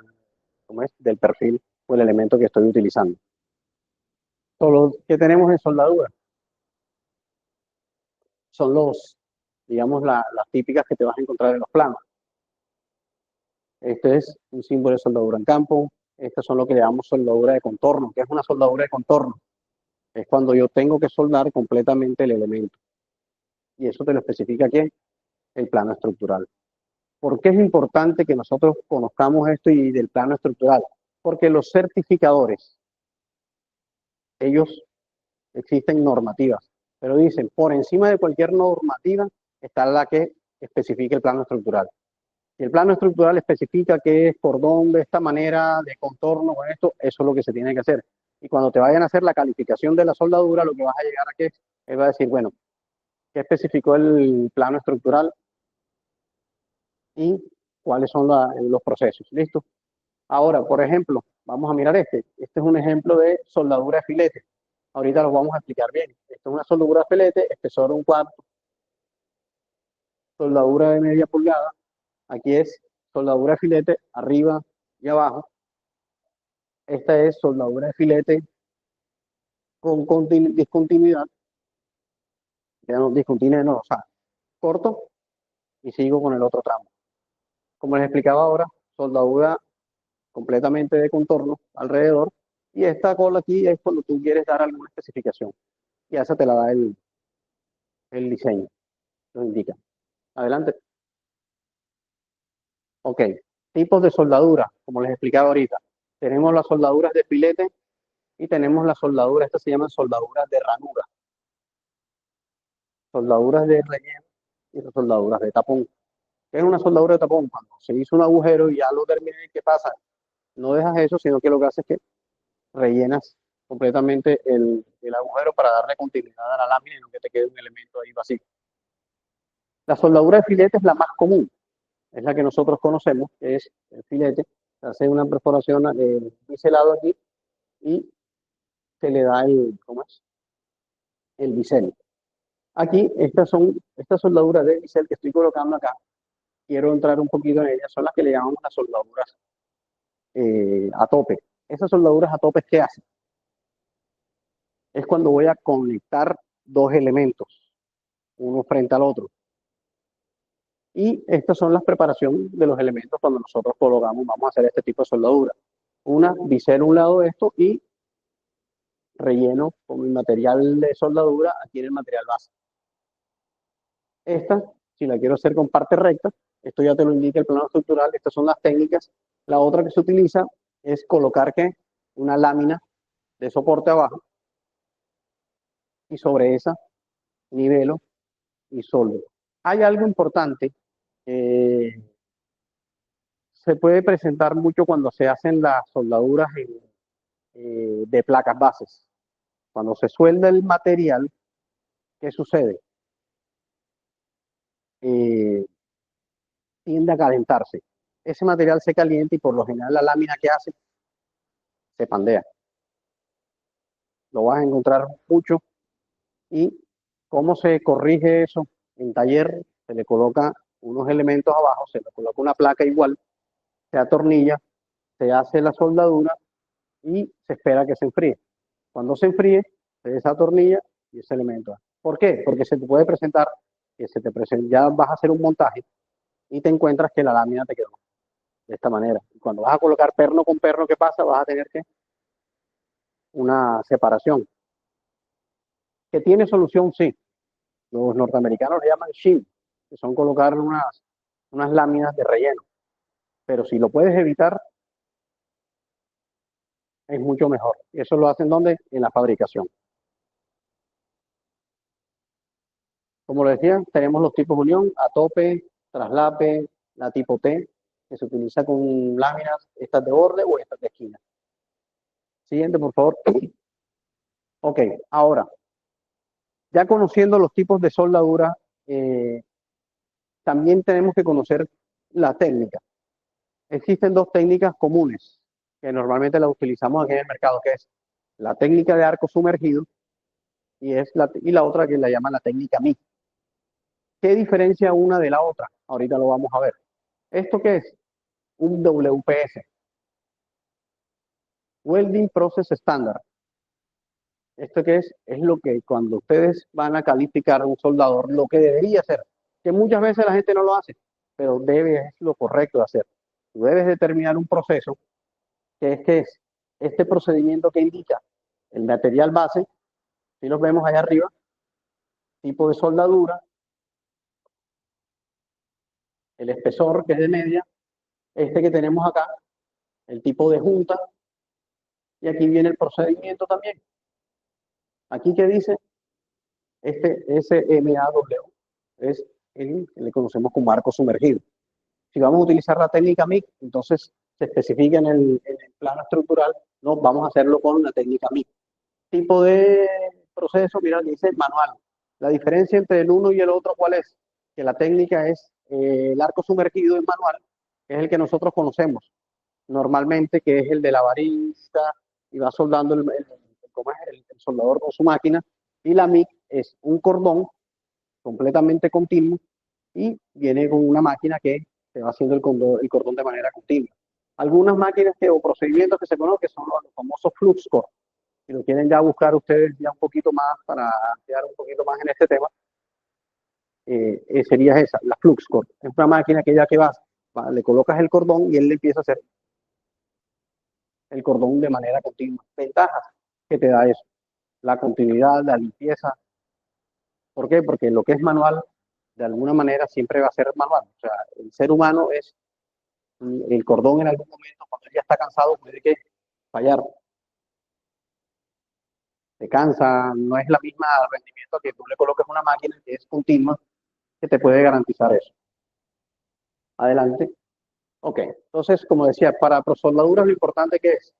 como es, del perfil o el elemento que estoy utilizando. Todo lo que tenemos en soldadura son digamos, las típicas que te vas a encontrar en los planos. Este es un símbolo de soldadura en campo. Estas son lo que llamamos soldadura de contorno. ¿Qué es una soldadura de contorno? Es cuando yo tengo que soldar completamente el elemento. Y eso te lo especifica ¿quién? El plano estructural. ¿Por qué es importante que nosotros conozcamos esto y del plano estructural? Porque los certificadores, ellos existen normativas, pero dicen, por encima de cualquier normativa está la que especifique el plano estructural. Si el plano estructural especifica qué es, por dónde, esta manera de contorno con esto, eso es lo que se tiene que hacer. Y cuando te vayan a hacer la calificación de la soldadura, lo que vas a llegar a que él va a decir, bueno, ¿qué especificó el plano estructural? Y cuáles son los procesos. ¿Listo? Ahora, por ejemplo, vamos a mirar este. Este es un ejemplo de soldadura de filete. Ahorita lo vamos a explicar bien. Esto es una soldadura de filete, espesor 1/4, soldadura de media pulgada. Aquí es soldadura de filete arriba y abajo. Esta es soldadura de filete con discontinuidad. Ya no, discontinuidad no, o sea, corto y sigo con el otro tramo. Como les explicaba ahora, soldadura completamente de contorno alrededor. Y esta cola aquí es cuando tú quieres dar alguna especificación. Y esa te la da el diseño, lo indica. Adelante. Ok, tipos de soldadura, como les explicaba ahorita. Tenemos las soldaduras de filete y tenemos las soldaduras, estas se llaman soldaduras de ranura. Soldaduras de relleno y soldaduras de tapón. ¿Qué es una soldadura de tapón? Cuando se hizo un agujero y ya lo terminé, ¿qué pasa? No dejas eso, sino que lo que haces es que rellenas completamente el agujero para darle continuidad a la lámina y no que te quede un elemento ahí vacío. La soldadura de filete es la más común, es la que nosotros conocemos, que es el filete. Se hace una perforación biselado aquí y se le da ¿cómo es? El bisel. Aquí, estas soldaduras de bisel que estoy colocando acá, quiero entrar un poquito en ellas, son las que le llamamos las soldaduras a tope. Esas soldaduras a tope, ¿qué hacen? Es cuando voy a conectar dos elementos, uno frente al otro. Y estas son las preparaciones de los elementos cuando nosotros colocamos, vamos a hacer este tipo de soldadura. Una, bisel un lado de esto y relleno con mi material de soldadura aquí en el material base. Esta, si la quiero hacer con parte recta, esto ya te lo indica el plano estructural, estas son las técnicas. La otra que se utiliza es colocar una lámina de soporte abajo y sobre esa nivelo y soldo. Hay algo importante que se puede presentar mucho cuando se hacen las soldaduras de placas bases. Cuando se suelda el material, ¿qué sucede? Tiende a calentarse. Ese material se calienta y por lo general la lámina que hace se pandea. Lo vas a encontrar mucho. ¿Y cómo se corrige eso? En taller se le coloca unos elementos abajo, se le coloca una placa igual, se atornilla, se hace la soldadura y se espera que se enfríe. Cuando se enfríe, se desatornilla y ese elemento. ¿Por qué? Porque se te puede presentar que ya vas a hacer un montaje y te encuentras que la lámina te quedó de esta manera. Y cuando vas a colocar perno con perno, ¿qué pasa? Vas a tener una separación. ¿Que tiene solución? Sí. Los norteamericanos le llaman shim, que son colocar unas láminas de relleno. Pero si lo puedes evitar, es mucho mejor. Eso lo hacen ¿dónde? En la fabricación. Como lo decía, tenemos los tipos de unión, a tope, traslape, la tipo T, que se utiliza con láminas, estas de borde o estas de esquina. Siguiente, por favor. Ok, ahora, ya conociendo los tipos de soldadura, también tenemos que conocer la técnica. Existen dos técnicas comunes que normalmente las utilizamos aquí en el mercado, que es la técnica de arco sumergido y la otra que la llaman la técnica MIG. ¿Qué diferencia una de la otra? Ahorita lo vamos a ver. ¿Esto qué es? Un WPS, Welding Process Standard. ¿Esto qué es? Es lo que cuando ustedes van a calificar a un soldador, lo que debería hacer, que muchas veces la gente no lo hace, pero es lo correcto de hacer. Tú debes determinar un proceso que es este procedimiento que indica el material base, si los vemos allá arriba, tipo de soldadura, el espesor que es de media, este que tenemos acá, el tipo de junta, y aquí viene el procedimiento también. Aquí que dice, este SMAW es le conocemos como arco sumergido. Si vamos a utilizar la técnica MIG, entonces se especifica en el plano estructural, no, vamos a hacerlo con la técnica MIG. Tipo de proceso, mira, dice manual. La diferencia entre el uno y el otro, ¿cuál es? Que la técnica es el arco sumergido en manual, que es el que nosotros conocemos normalmente, que es el de la varilla, y va soldando ¿cómo es? El soldador con su máquina, y la MIG es un cordón completamente continuo y viene con una máquina que se va haciendo el cordón de manera continua. Algunas máquinas o procedimientos que se conocen son los famosos flux core. Si lo quieren ya buscar ustedes ya un poquito más para quedar un poquito más en este tema, sería esa, la flux core. Es una máquina que ya que le colocas el cordón y él le empieza a hacer el cordón de manera continua. Ventajas que te da eso, la continuidad, la limpieza. ¿Por qué? Porque lo que es manual, de alguna manera siempre va a ser manual. O sea, el ser humano es el cordón en algún momento, cuando él ya está cansado, puede que fallar. Se cansa, no es la misma rendimiento que tú le coloques una máquina que es continua, que te puede garantizar eso. Adelante. Ok, entonces, como decía, para soldaduras lo importante que es,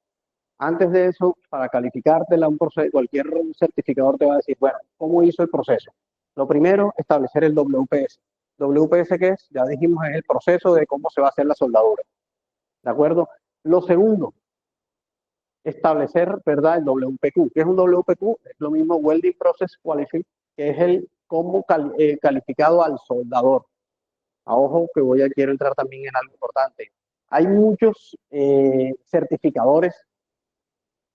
antes de eso, para calificártela un proceso, cualquier certificador te va a decir, bueno, ¿cómo hizo el proceso? Lo primero, establecer el WPS. WPS, ¿qué es? Ya dijimos, es el proceso de cómo se va a hacer la soldadura. ¿De acuerdo? Lo segundo, establecer, ¿verdad? El WPQ. ¿Qué es un WPQ? Es lo mismo Welding Process Qualifying, que es el cómo calificado al soldador. A ojo que quiero entrar también en algo importante. Hay muchos certificadores,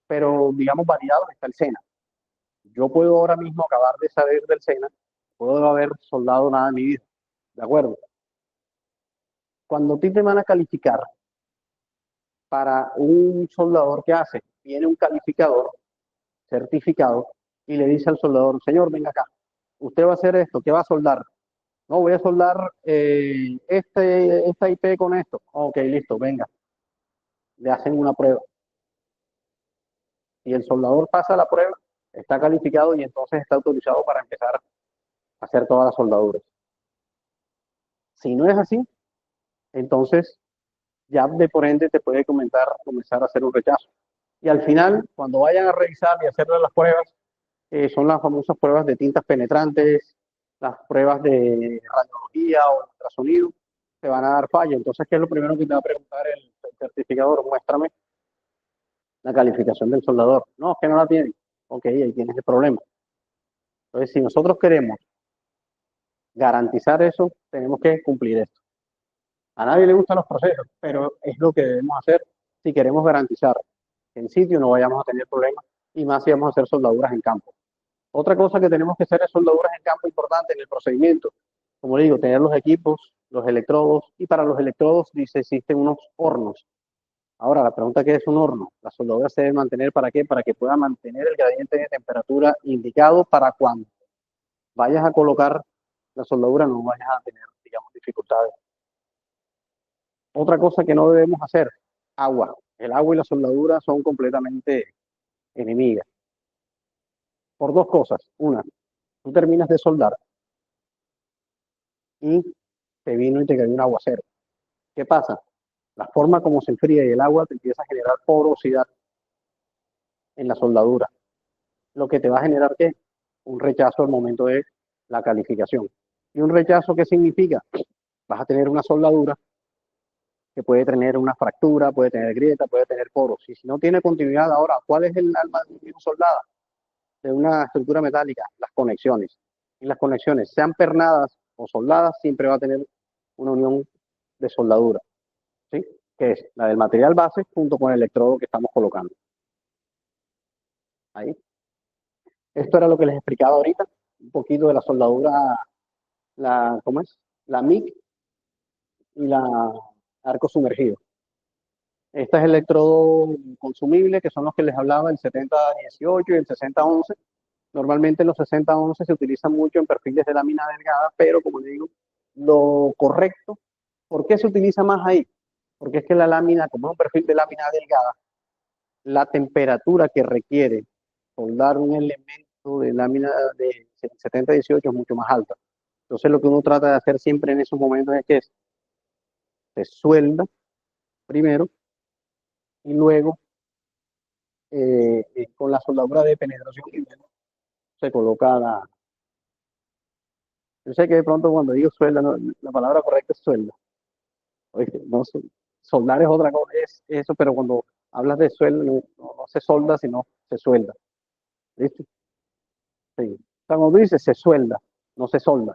pero digamos variados. Está el SENA. Yo puedo ahora mismo acabar de salir del SENA, puedo no haber soldado nada en mi vida, ¿de acuerdo? Cuando a ti te van a calificar para un soldador, ¿qué hace? Viene un calificador certificado y le dice al soldador, señor, venga acá, usted va a hacer esto, ¿qué va a soldar? No, voy a soldar esta IP con esto. Ok, listo, venga. Le hacen una prueba. Y el soldador pasa la prueba, está calificado y entonces está autorizado para empezar a hacer todas las soldaduras. Si no es así, entonces ya de por ende te puede comenzar a hacer un rechazo. Y al final, cuando vayan a revisar y hacerle las pruebas, son las famosas pruebas de tintas penetrantes, las pruebas de radiología o ultrasonido, te van a dar fallo. Entonces, ¿qué es lo primero que te va a preguntar el certificador? Muéstrame la calificación del soldador. No, es que no la tiene. Ok, ahí tienes el problema. Entonces, si nosotros queremos garantizar eso, tenemos que cumplir esto. A nadie le gustan los procesos, pero es lo que debemos hacer si queremos garantizar que en sitio no vayamos a tener problemas y más si vamos a hacer soldaduras en campo. Otra cosa que tenemos que hacer es soldaduras en campo importante en el procedimiento. Como digo, tener los equipos, los electrodos, y para los electrodos dice existen unos hornos. Ahora, la pregunta, ¿qué es un horno? La soldadura se debe mantener, ¿para qué? Para que pueda mantener el gradiente de temperatura indicado para cuando vayas a colocar la soldadura no vayas a tener, digamos, dificultades. Otra cosa que no debemos hacer, agua. El agua y la soldadura son completamente enemigas. Por dos cosas. Una, tú terminas de soldar y te vino y te cayó un aguacero. ¿Qué pasa? La forma como se enfría y el agua te empieza a generar porosidad en la soldadura, lo que te va a generar ¿qué? Un rechazo al momento de la calificación. ¿Y un rechazo qué significa? Vas a tener una soldadura que puede tener una fractura, puede tener grieta, puede tener poros. Y si no tiene continuidad ahora, ¿cuál es el alma de una soldada? De una estructura metálica, las conexiones. Y las conexiones, sean pernadas o soldadas, siempre va a tener una unión de soldadura, ¿sí? Que es la del material base junto con el electrodo que estamos colocando. Ahí. Esto era lo que les explicaba ahorita, un poquito de la soldadura, ¿cómo es? La MIG y la arco sumergido. Este es el electrodo consumible, que son los que les hablaba, el 7018 y el 6011. Normalmente los 6011 se utilizan mucho en perfiles de lámina delgada, pero como les digo, lo correcto, ¿por qué se utiliza más ahí? Porque es que la lámina, como es un perfil de lámina delgada, la temperatura que requiere soldar un elemento de lámina de 7018 es mucho más alta. Entonces lo que uno trata de hacer siempre en esos momentos es que se suelda primero y luego con la soldadura de penetración se coloca yo sé que de pronto cuando digo suelda, la palabra correcta es suelda. ¿Oíste? No, soldar es otra cosa, es eso, pero cuando hablas de suelda, no se solda, sino se suelda. ¿Listo? Sí. O sea, cuando tú dices se suelda, no se solda.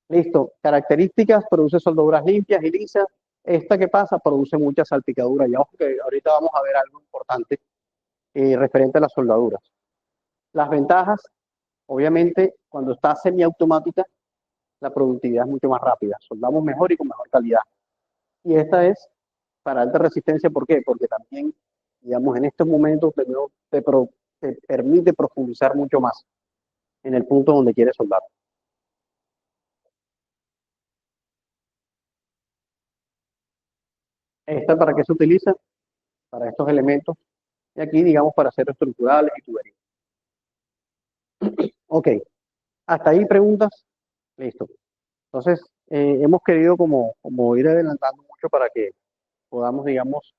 Listo. Características, produce soldaduras limpias y lisas. Esta que pasa produce mucha salpicadura. Ya ojo que ahorita vamos a ver algo importante referente a las soldaduras. Las ventajas, obviamente, cuando está semiautomática, la productividad es mucho más rápida. Soldamos mejor y con mejor calidad. Y esta es para alta resistencia, ¿por qué? Porque también, digamos, en estos momentos te permite profundizar mucho más en el punto donde quieres soldar. ¿Esta para qué se utiliza? Para estos elementos. Y aquí, digamos, para hacer estructurales y tuberías. Ok, hasta ahí preguntas. Listo. Entonces, hemos querido como ir adelantando mucho para que podamos, digamos,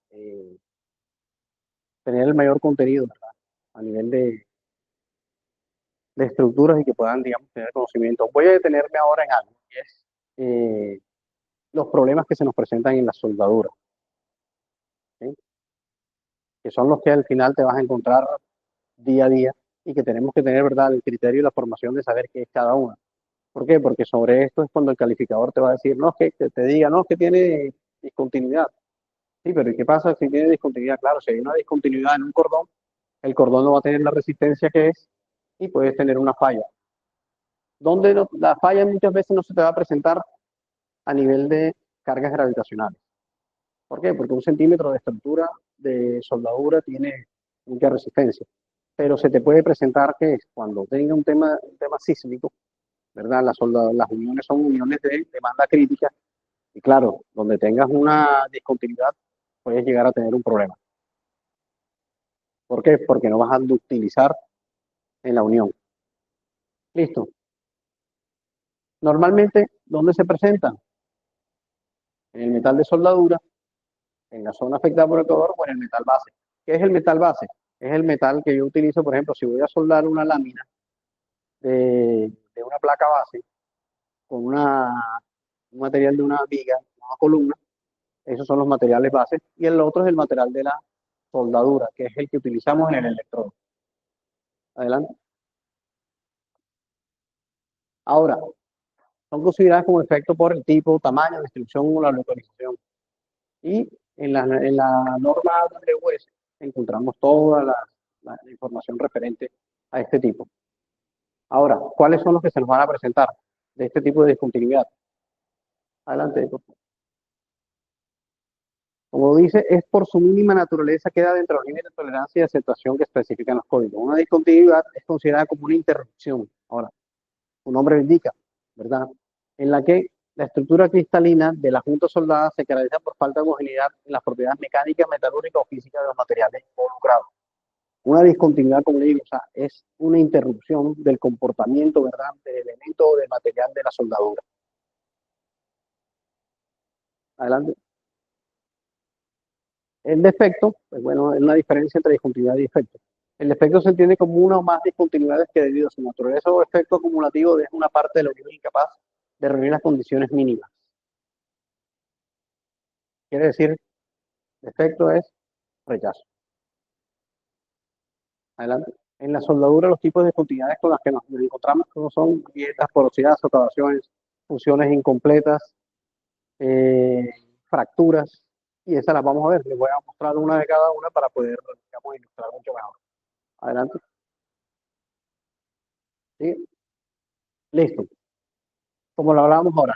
tener el mayor contenido, ¿verdad? A nivel de estructuras y que puedan, digamos, tener conocimiento. Voy a detenerme ahora en algo, que es los problemas que se nos presentan en la soldadura, ¿sí? Que son los que al final te vas a encontrar día a día y que tenemos que tener, ¿verdad?, el criterio y la formación de saber qué es cada una. ¿Por qué? Porque sobre esto es cuando el calificador te va a decir, no, es que te diga, no, es que tiene discontinuidad. Sí, pero ¿y qué pasa si tiene discontinuidad? Claro, si hay una discontinuidad en un cordón, el cordón no va a tener la resistencia que es y puedes tener una falla. Donde la falla muchas veces no se te va a presentar a nivel de cargas gravitacionales. ¿Por qué? Porque un centímetro de estructura de soldadura tiene mucha resistencia. Pero se te puede presentar que cuando tenga un tema sísmico, ¿verdad? Las uniones son uniones de demanda crítica y claro, donde tengas una discontinuidad puedes llegar a tener un problema. ¿Por qué? Porque no vas a ductilizar en la unión. Listo. Normalmente, ¿dónde se presentan? En el metal de soldadura, en la zona afectada por el calor o en el metal base. ¿Qué es el metal base? Es el metal que yo utilizo, por ejemplo, si voy a soldar una lámina de una placa base con un material de una viga, una columna, esos son los materiales bases, y el otro es el material de la soldadura, que es el que utilizamos en el electrodo. Adelante. Ahora, son consideradas como efecto por el tipo, tamaño, distribución o la localización. Y en la norma AWS encontramos toda la información referente a este tipo. Ahora, ¿cuáles son los que se nos van a presentar de este tipo de discontinuidad? Adelante. Como dice, es por su mínima naturaleza queda dentro del nivel de tolerancia y aceptación que especifican los códigos. Una discontinuidad es considerada como una interrupción. Ahora, su nombre lo indica, ¿verdad? En la que la estructura cristalina de la junta soldada se caracteriza por falta de homogeneidad en las propiedades mecánicas, metalúrgicas o físicas de los materiales involucrados. Una discontinuidad, como le digo, o sea, es una interrupción del comportamiento, ¿verdad?, del elemento o del material de la soldadura. Adelante. El defecto, pues bueno, es una diferencia entre discontinuidad y defecto. El defecto se entiende como una o más discontinuidades que debido a su naturaleza o efecto acumulativo deja una parte de la unión incapaz de reunir las condiciones mínimas. Quiere decir, defecto es rechazo. Adelante. En la soldadura, los tipos de discontinuidades con las que nos encontramos son grietas, porosidades, socavaciones, fusiones incompletas, fracturas, y esas las vamos a ver. Les voy a mostrar una de cada una para poder, digamos, ilustrar mucho mejor. Adelante. ¿Sí? Listo. Como lo hablábamos ahora,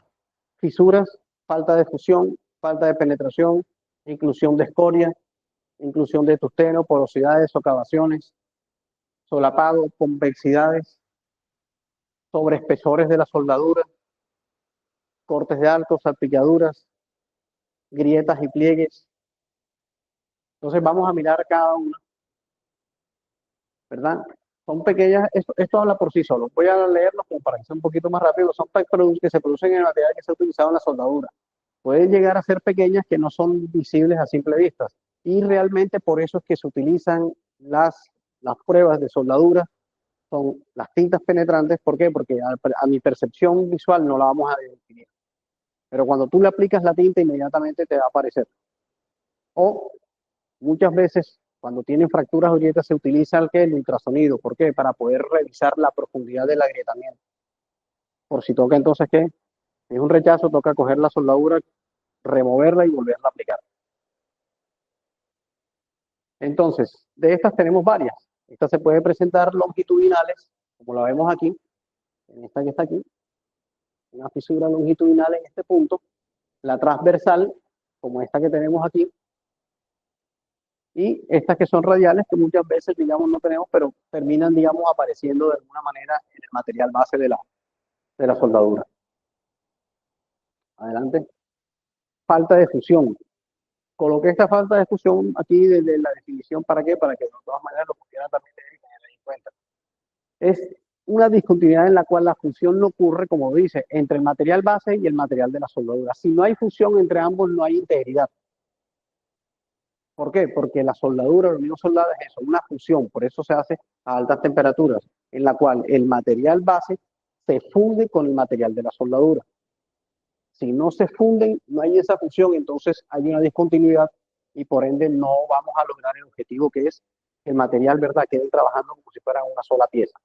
fisuras, falta de fusión, falta de penetración, inclusión de escoria, inclusión de tusteno, porosidades, socavaciones, solapado, convexidades, sobreespesores de la soldadura, cortes de arcos, salpicaduras, grietas y pliegues. Entonces vamos a mirar cada una, ¿verdad? son pequeñas, esto habla por sí solo. Voy a leerlo como para que sea un poquito más rápido. Son que se producen en el material que se ha utilizado en la soldadura. Pueden llegar a ser pequeñas que no son visibles a simple vista. Y realmente por eso es que se utilizan las pruebas de soldadura, son las tintas penetrantes. ¿Por qué? Porque a mi percepción visual no la vamos a definir. Pero cuando tú le aplicas la tinta, inmediatamente te va a aparecer. O muchas veces, cuando tienen fracturas o grietas, se utiliza el ultrasonido. ¿Por qué? Para poder revisar la profundidad del agrietamiento. Por si toca entonces, ¿qué? Si es un rechazo, toca coger la soldadura, removerla y volverla a aplicar. Entonces, de estas tenemos varias. Esta se puede presentar longitudinales, como la vemos aquí, en esta que está aquí, una fisura longitudinal en este punto, la transversal, como esta que tenemos aquí, y estas que son radiales, que muchas veces, digamos, no tenemos, pero terminan, digamos, apareciendo de alguna manera en el material base de la soldadura. Adelante. Falta de fusión. Coloqué esta falta de fusión aquí desde la definición. ¿Para qué? Para que de todas maneras lo pudieran también tener en cuenta. Es una discontinuidad en la cual la fusión no ocurre, como dice, entre el material base y el material de la soldadura. Si no hay fusión entre ambos, no hay integridad. ¿Por qué? Porque la soldadura, la unión soldada es eso, una fusión, por eso se hace a altas temperaturas, en la cual el material base se funde con el material de la soldadura. Si no se funden, no hay esa fusión, entonces hay una discontinuidad y por ende no vamos a lograr el objetivo, que es que el material, ¿verdad?, quede trabajando como si fuera una sola pieza.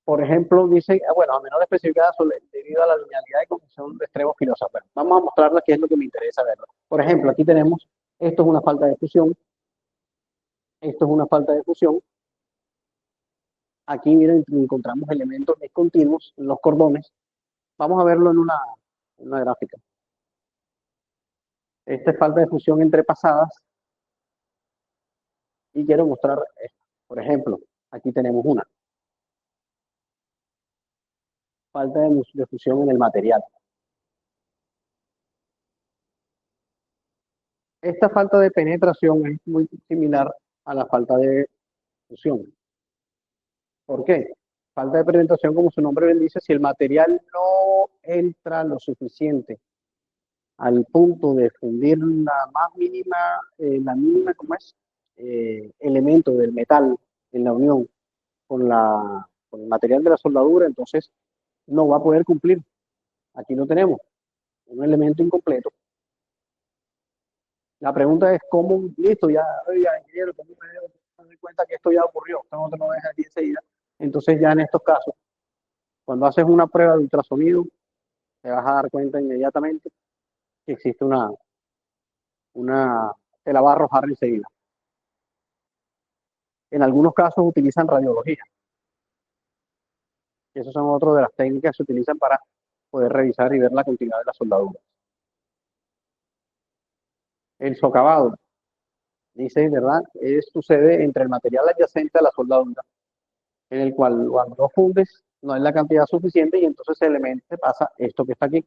Por ejemplo, dice, bueno, a menor especificada debido a la linealidad de condición de extremos filosos. Bueno, vamos a mostrarles qué es lo que me interesa verlo. Por ejemplo, aquí tenemos, esto es una falta de fusión, esto es una falta de fusión. Aquí, miren, encontramos elementos discontinuos en los cordones. Vamos a verlo en una gráfica. Esta es falta de fusión entre pasadas y quiero mostrar esto. Por ejemplo, aquí tenemos una falta de fusión en el material. Esta falta de penetración es muy similar a la falta de fusión. ¿Por qué? Falta de penetración, como su nombre bien dice, si el material no entra lo suficiente al punto de fundir la mínima, ¿cómo es? Elemento del metal en la unión con el material de la soldadura, entonces no va a poder cumplir. Aquí lo tenemos, un elemento incompleto. La pregunta es cómo, listo, ya ingeniero, ¿cómo me doy cuenta que esto ya ocurrió? Esto no te lo dejas aquí enseguida. Entonces ya en estos casos, cuando haces una prueba de ultrasonido, te vas a dar cuenta inmediatamente que existe te la va a arrojar enseguida. En algunos casos utilizan radiología. Esos son otras de las técnicas que se utilizan para poder revisar y ver la continuidad de la soldadura. El socavado, dice, ¿verdad? Sucede entre el material adyacente a la soldadura, en el cual cuando lo fundes no hay la cantidad suficiente y entonces se pasa esto que está aquí.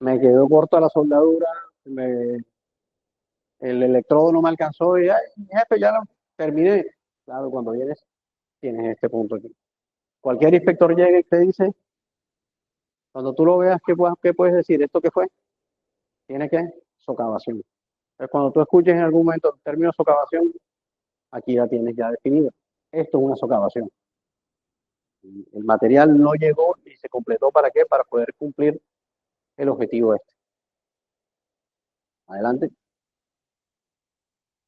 Me quedó corto a la soldadura, el electrodo no me alcanzó y ay, jefe, ya lo terminé. Claro, cuando vienes tienes este punto aquí. Cualquier inspector llega y te dice, cuando tú lo veas, ¿qué puedes decir? ¿Esto qué fue? Tiene que socavación. Entonces, cuando tú escuches en algún momento el término socavación, aquí ya tienes ya definido. Esto es una socavación. El material no llegó y se completó. ¿Para qué? Para poder cumplir el objetivo este. Adelante.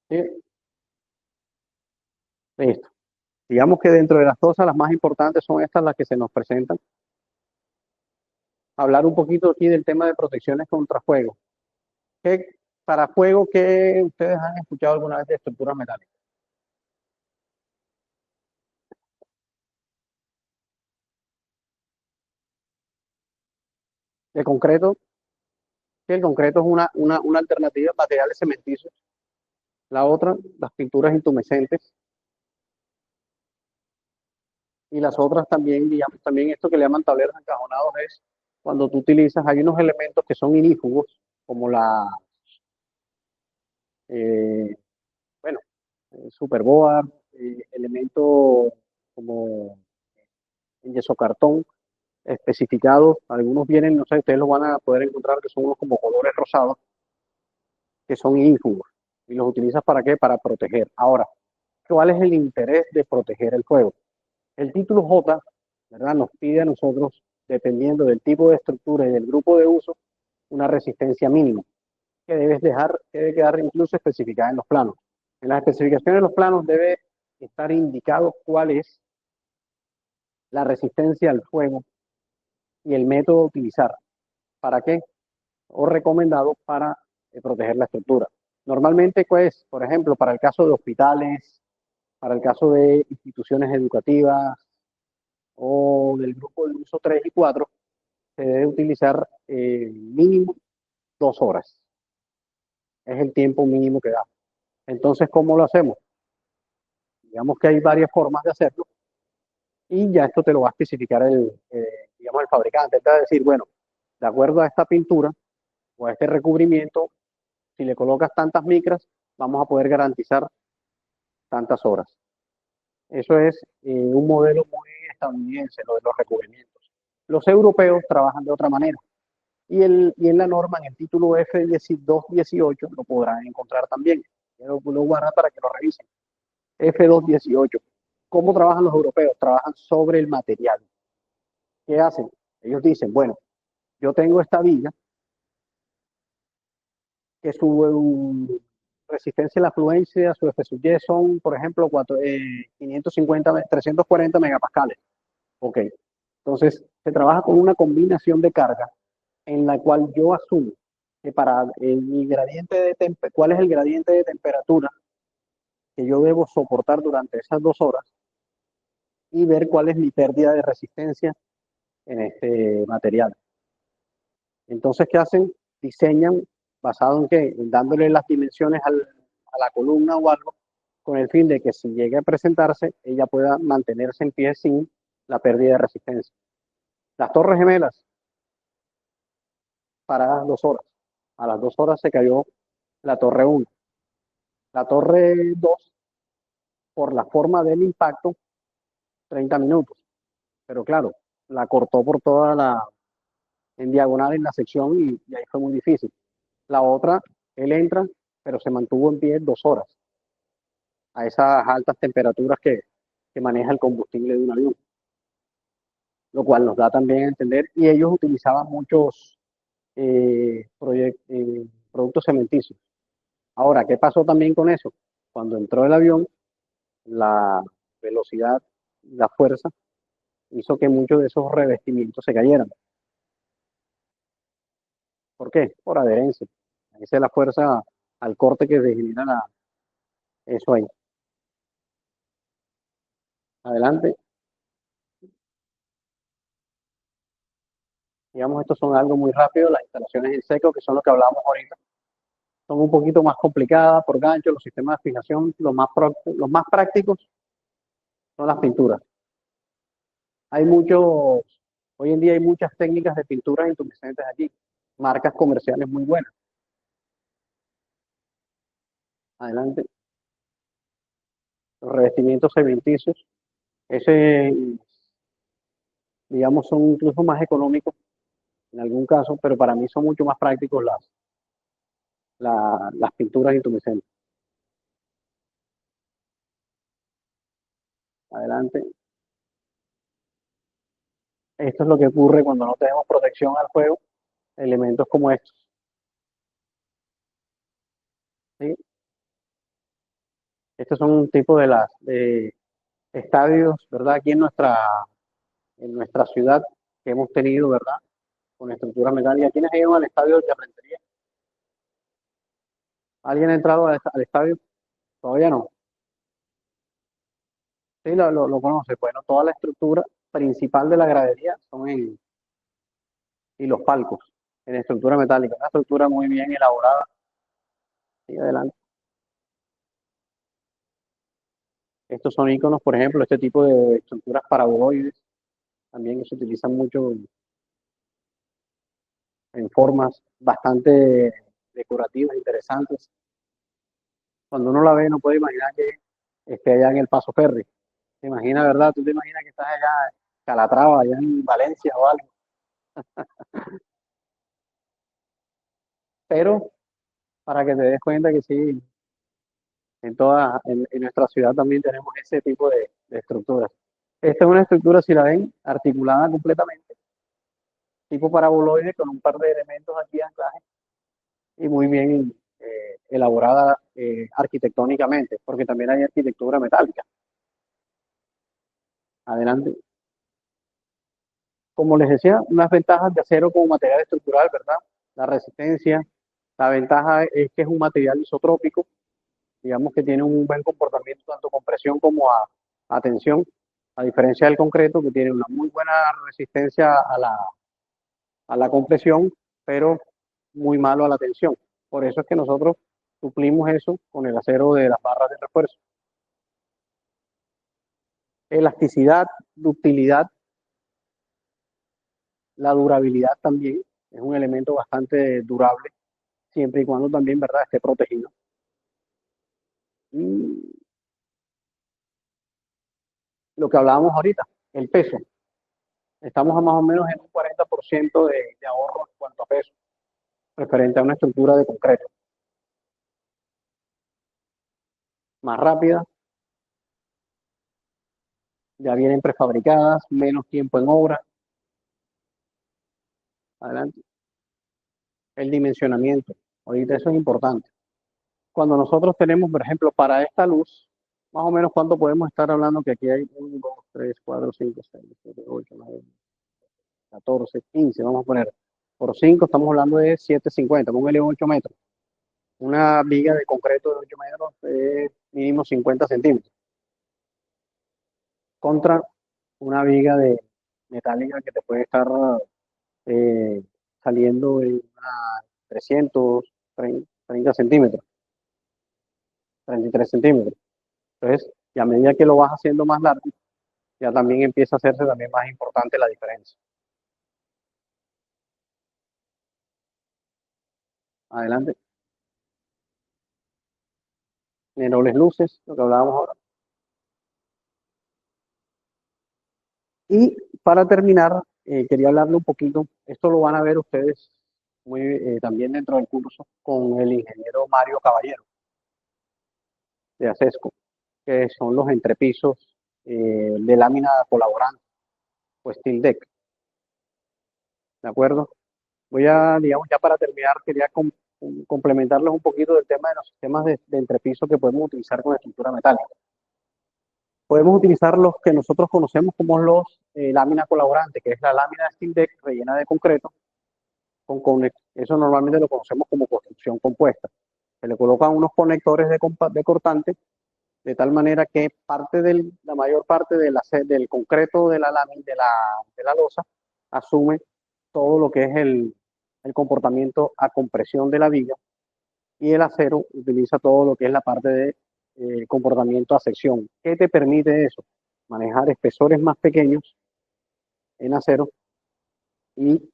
Sí, listo. Digamos que dentro de las cosas, las más importantes son estas las que se nos presentan. Hablar un poquito aquí del tema de protecciones contra fuego. Para fuego, ¿qué ustedes han escuchado alguna vez de estructuras metálicas? De concreto, que el concreto es una alternativa de materiales cementicios. La otra, las pinturas intumescentes. Y las otras también, digamos, también esto que le llaman tableros encajonados es cuando tú utilizas, hay unos elementos que son inífugos, como eh, bueno, superboard, elementos como en yesocartón especificados, algunos vienen, no sé, ustedes los van a poder encontrar que son unos como colores rosados, que son inífugos, y los utilizas para qué, para proteger. Ahora, ¿cuál es el interés de proteger el fuego? El título J, ¿verdad? Nos pide a nosotros, dependiendo del tipo de estructura y del grupo de uso, una resistencia mínima que debe quedar incluso especificada en los planos. En las especificaciones de los planos debe estar indicado cuál es la resistencia al fuego y el método a utilizar. ¿Para qué? O recomendado para proteger la estructura. Normalmente, pues, por ejemplo, para el caso de hospitales, para el caso de instituciones educativas o del grupo de uso 3 y 4, se debe utilizar mínimo 2 horas. Es el tiempo mínimo que da. Entonces, ¿cómo lo hacemos? Digamos que hay varias formas de hacerlo y ya esto te lo va a especificar digamos, el fabricante. Te va a decir, bueno, de acuerdo a esta pintura o a este recubrimiento, si le colocas tantas micras, vamos a poder garantizar tantas horas. Eso es un modelo muy estadounidense, lo de los recubrimientos. Los europeos trabajan de otra manera. Y en la norma, en el título F218, lo podrán encontrar también. Lo guardan para que lo revisen. F218. ¿Cómo trabajan los europeos? Trabajan sobre el material. ¿Qué hacen? Ellos dicen, bueno, yo tengo esta viga que su resistencia a la fluencia, su F sub Y son, por ejemplo, 550, 340 megapascales. Ok. Entonces, se trabaja con una combinación de carga en la cual yo asumo que para mi gradiente cuál es el gradiente de temperatura que yo debo soportar durante esas 2 horas y ver cuál es mi pérdida de resistencia en este material. Entonces, ¿qué hacen? Diseñan basado en qué? En dándole las dimensiones a la columna o algo, con el fin de que si llegue a presentarse, ella pueda mantenerse en pie sin la pérdida de resistencia. Las torres gemelas, paradas 2 horas. A las 2 horas se cayó la torre 1. La torre 2, por la forma del impacto, 30 minutos. Pero claro, la cortó por toda en diagonal en la sección y ahí fue muy difícil. La otra, él entra, pero se mantuvo en pie 2 horas a esas altas temperaturas que maneja el combustible de un avión, lo cual nos da también a entender, y ellos utilizaban muchos productos cementicios. Ahora, ¿qué pasó también con eso? Cuando entró el avión, la velocidad, la fuerza, hizo que muchos de esos revestimientos se cayeran. ¿Por qué? Por adherencia. Esa es la fuerza al corte que se genera eso ahí. Adelante. Digamos, estos son algo muy rápido, las instalaciones en seco, que son lo que hablábamos ahorita, son un poquito más complicadas por gancho, los sistemas de fijación, los más prácticos son las pinturas. Hoy en día hay muchas técnicas de pinturas intumescentes aquí, marcas comerciales muy buenas. Adelante. Los revestimientos cementicios, ese, digamos, son incluso más económicos en algún caso, pero para mí son mucho más prácticos las pinturas intumescentes. Adelante. Esto es lo que ocurre cuando no tenemos protección al fuego, elementos como estos. ¿Sí? Estos son un tipo de estadios, ¿verdad? Aquí en nuestra ciudad que hemos tenido, ¿verdad? Con estructura metálica. ¿Quiénes han ido al estadio de Rentería? ¿Alguien ha entrado al estadio? Todavía no. Sí, lo conoce. Bueno, toda la estructura principal de la gradería y los palcos en estructura metálica. Una estructura muy bien elaborada. Sí, adelante. Estos son iconos, por ejemplo, este tipo de estructuras paraboloides también se utilizan mucho en formas bastante decorativas, interesantes. Cuando uno la ve, no puede imaginar que esté allá en el Paso Ferry. ¿Te imaginas, verdad? ¿Tú te imaginas que estás allá en Calatrava, allá en Valencia o algo? Pero para que te des cuenta que sí, en nuestra ciudad también tenemos ese tipo de estructuras. Esta es una estructura, si la ven, articulada completamente, tipo paraboloide con un par de elementos aquí de anclaje y muy bien elaborada arquitectónicamente, porque también hay arquitectura metálica. Adelante. Como les decía, unas ventajas de acero como material estructural, ¿verdad? La resistencia. La ventaja es que es un material isotrópico, digamos que tiene un buen comportamiento tanto con presión como a tensión, a diferencia del concreto que tiene una muy buena resistencia a la compresión, pero muy malo a la tensión. Por eso es que nosotros suplimos eso con el acero de las barras de refuerzo. Elasticidad, ductilidad, la durabilidad también es un elemento bastante durable, siempre y cuando también, ¿verdad?, esté protegido. Y lo que hablábamos ahorita, el peso. Estamos a más o menos en un 40% de ahorro en cuanto a peso, referente a una estructura de concreto. Más rápida, ya vienen prefabricadas, menos tiempo en obra. Adelante. El dimensionamiento. Ahorita eso es importante. Cuando nosotros tenemos, por ejemplo, para esta luz, más o menos cuánto podemos estar hablando, que aquí hay 1, 2, 3, 4, 5, 6, 7, 8, 9, 14, 15, vamos a poner. Por 5 estamos hablando de 7,50, póngale 8 metros. Una viga de concreto de 8 metros es mínimo 50 centímetros. Contra una viga de metálica que te puede estar eh, saliendo en 330 centímetros, 33 centímetros. Entonces, y a medida que lo vas haciendo más largo, ya también empieza a hacerse también más importante la diferencia. Adelante. Neroles luces, lo que hablábamos ahora. Y para terminar, quería hablarle un poquito, esto lo van a ver ustedes muy, también dentro del curso, con el ingeniero Mario Caballero de ACESCO, que son los entrepisos de lámina colaborante o steel deck, ¿de acuerdo? Voy a, digamos, ya para terminar, quería complementarles un poquito del tema de los sistemas de entrepiso que podemos utilizar con estructura metálica. Podemos utilizar los que nosotros conocemos como los lámina colaborante, que es la lámina de steel deck rellena de concreto. Eso normalmente lo conocemos como construcción compuesta. Se le colocan unos conectores de cortante de tal manera que la mayor parte del concreto de la lámina, de la losa, asume todo lo que es el comportamiento a compresión de la viga y el acero utiliza todo lo que es la parte de comportamiento a sección. ¿Qué te permite eso? Manejar espesores más pequeños en acero y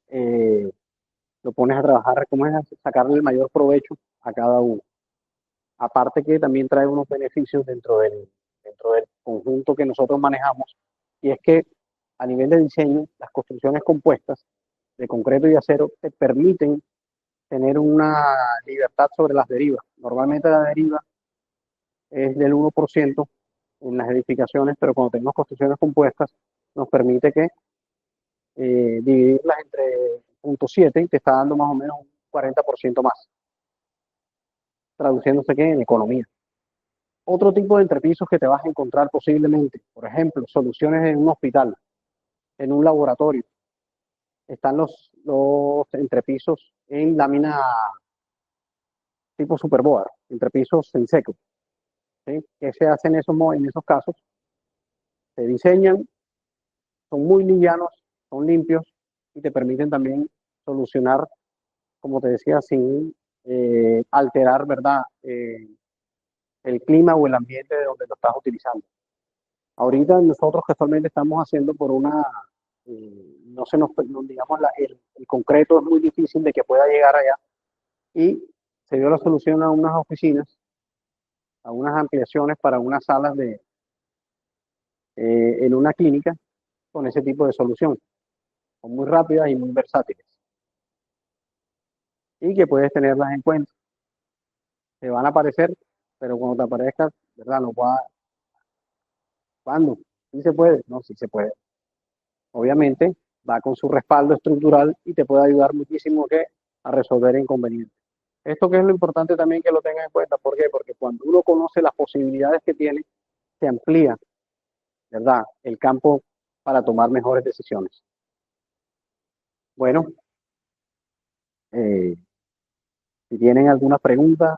lo pones a trabajar, ¿cómo es? Sacarle el mayor provecho a cada uno. Aparte que también trae unos beneficios dentro del conjunto que nosotros manejamos, y es que a nivel de diseño, las construcciones compuestas de concreto y acero te permiten tener una libertad sobre las derivas. Normalmente la deriva es del 1% en las edificaciones, pero cuando tenemos construcciones compuestas nos permite que dividirlas entre 0,7 y te está dando más o menos un 40% más, traduciéndose que en economía. Otro tipo de entrepisos que te vas a encontrar posiblemente, por ejemplo, soluciones en un hospital, en un laboratorio. Están los entrepisos en lámina tipo superboard, entrepisos en seco. ¿Sí? ¿Qué se hace en esos casos? Se diseñan, son muy livianos, son limpios y te permiten también solucionar, como te decía, sin alterar, ¿verdad? El clima o el ambiente de donde lo estás utilizando. Ahorita nosotros casualmente estamos haciendo por no se nos, digamos, el concreto es muy difícil de que pueda llegar allá, y se dio la solución a unas oficinas, a unas ampliaciones para unas salas en una clínica con ese tipo de solución. Son muy rápidas y muy versátiles, y que puedes tenerlas en cuenta. Te van a aparecer, pero cuando te aparezcan, ¿verdad? No va, ¿cuándo? ¿Sí se puede? No, sí se puede. Obviamente va con su respaldo estructural y te puede ayudar muchísimo a resolver inconvenientes. Esto que es lo importante también que lo tengas en cuenta. ¿Por qué? Porque cuando uno conoce las posibilidades que tiene, se amplía, ¿verdad?, el campo para tomar mejores decisiones. Bueno, si tienen alguna pregunta,